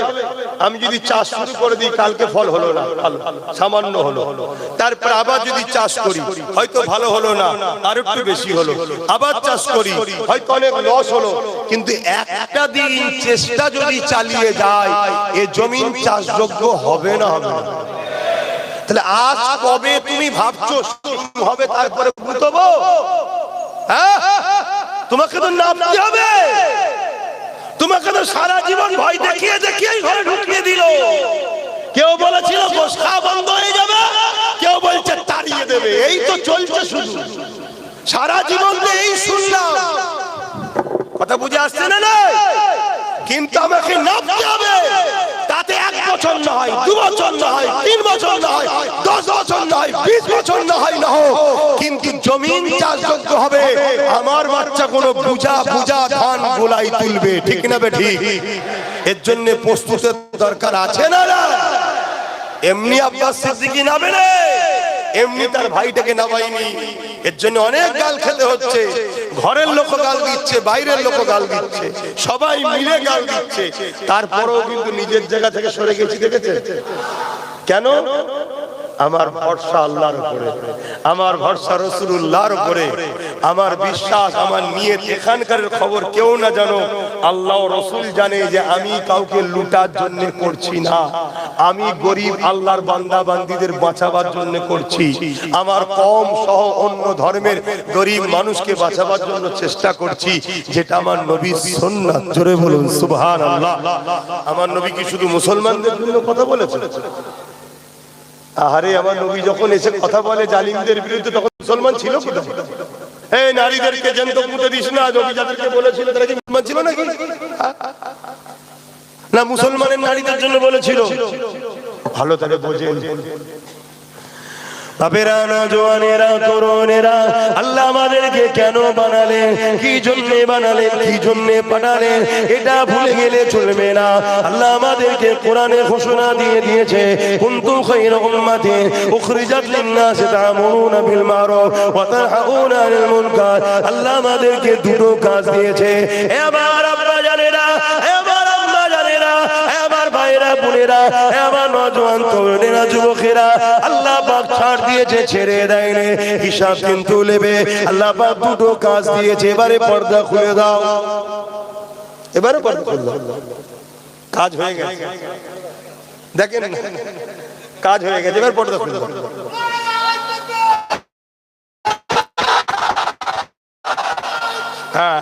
আমি যদি চাষ শুরু করে দিই কালকে ফল হলো না, সামান্য হলো, তারপর আবার যদি চাষ করি হয়তো ভালো হলো না, আর একটু বেশি হলো, আবার চাষ করি হয়তো অনেক লস হলো, কিন্তু একটা দিন চেষ্টা যদি চালিয়ে যায় এ জমিন চাষযোগ্য হবে না? হবে না? তাহলে আজ কবে তুমি ভাবছো হবে তারপরে বুঝবো? হ্যাঁ, তোমাকে তো নামতে হবে। তোমাকে তো সারা জীবন ভয় দেখিয়ে দেখিয়ে ঘরে ঢুকিয়ে দিল। কেউ বলেছিল গোশ খাওয়া বন্ধ হয়ে যাবে, কেউ বলছে তাড়িয়ে দেবে। এই তো চলছে শুধু, সারা জীবন তো এই শুনলাম। কথা বুঝে আসছে না? না, কিন্তু আমাকে নামতে হবে। তাতে 1 বছর না হয়, 2 বছর না হয়, 3 বছর না হয়, 10 বছর না হয়, 20 বছর না হয়, না হোক, কিন্তু জমিন চাষযোগ্য হবে। আমার বাচ্চা কোনো বুঝা বুঝা ধান গোলাই তুলবে, ঠিক না বে ঠিক? এর জন্য প্রস্তুতের দরকার আছে না? না, এমনি আব্বাস সিদ্দিকী নামে না, এমনি তার ভাইটাকে নামাইনি। এর জন্য অনেক গাল খেতে হচ্ছে। ঘরের লোক গাল দিচ্ছে, বাইরের লোক গাল দিচ্ছে, সবাই মিলে গাল দিচ্ছে, তারপরেও কিন্তু নিজের জায়গা থেকে সরে গেছি। দেখেছে কেন? আমার ভরসা আল্লাহর উপরে, আমার ভরসা রাসূলুল্লাহর উপরে, আমার বিশ্বাস, আমার নিয়ত এখানকার খবর কেউ না জানো, আল্লাহ রাসূল জানে যে আমি কাউকে লুটার জন্য করছি না, আমি গরিব আল্লাহর বান্দা বান্দীদের বাঁচাবার জন্য করছি। আমার কওম সহ অন্য ধর্মের গরিব মানুষকে বাঁচাবার জন্য চেষ্টা করছি, যেটা আমার নবীর সুন্নাত। জোরে বলুন সুবহানাল্লাহ। আমার নবী কি শুধু মুসলমানদের জন্য কথা বলেছেন? আরে আমার নবী যখন এসে কথা বলে জালিমদের বিরুদ্ধে, তখন মুসলমান ছিল কোথায়? এই নারীদেরকে জ্যান্ত পুঁতে দিস না, নবী যাদেরকে বলেছিল তারা কি মুসলমান ছিল নাকি? না, মুসলমানের নারীদের জন্য বলেছিল। ভালো করে বোঝেন বাপেরা, না জওয়ানেরা, তরুণেরা, আল্লাহ আমাদেরকে কেন বানালেন, কি জন্য বানালেন, কি জন্য পাঠালেন, এটা ভুলে গেলে চলবে না। আল্লাহ আমাদেরকে কোরআনে ঘোষণা দিয়ে দিয়েছে, কুনতুম খায়রা উম্মাতিন উখরিজাত লিন-নাসি তা'মুরুনা বিল মা'রুফ ওয়া তানহাউনা আনিল মুনকার। আল্লাহ আমাদেরকে দুটো কাজ দিয়েছে। এবার আব্বা জানেরা, এবার আম্মা জানেরা, এবার ভাইরা, বোনেরা, আমার নজওয়ান তরুণেরা, যুবকেরা, আল্লাহ পাক ছাড় দিয়েছে, ছেড়ে দেয়নি, হিসাব কিন্তু নেবে। আল্লাহ পাক দুটো কাজ দিয়েছে, এবারে পর্দা খুলে দাও, এবারে পর্দা খুলে দাও। কাজ হয়ে গেছে, দেখেন কাজ হয়ে গেছে, এবার পর্দা খুলে দাও। হ্যাঁ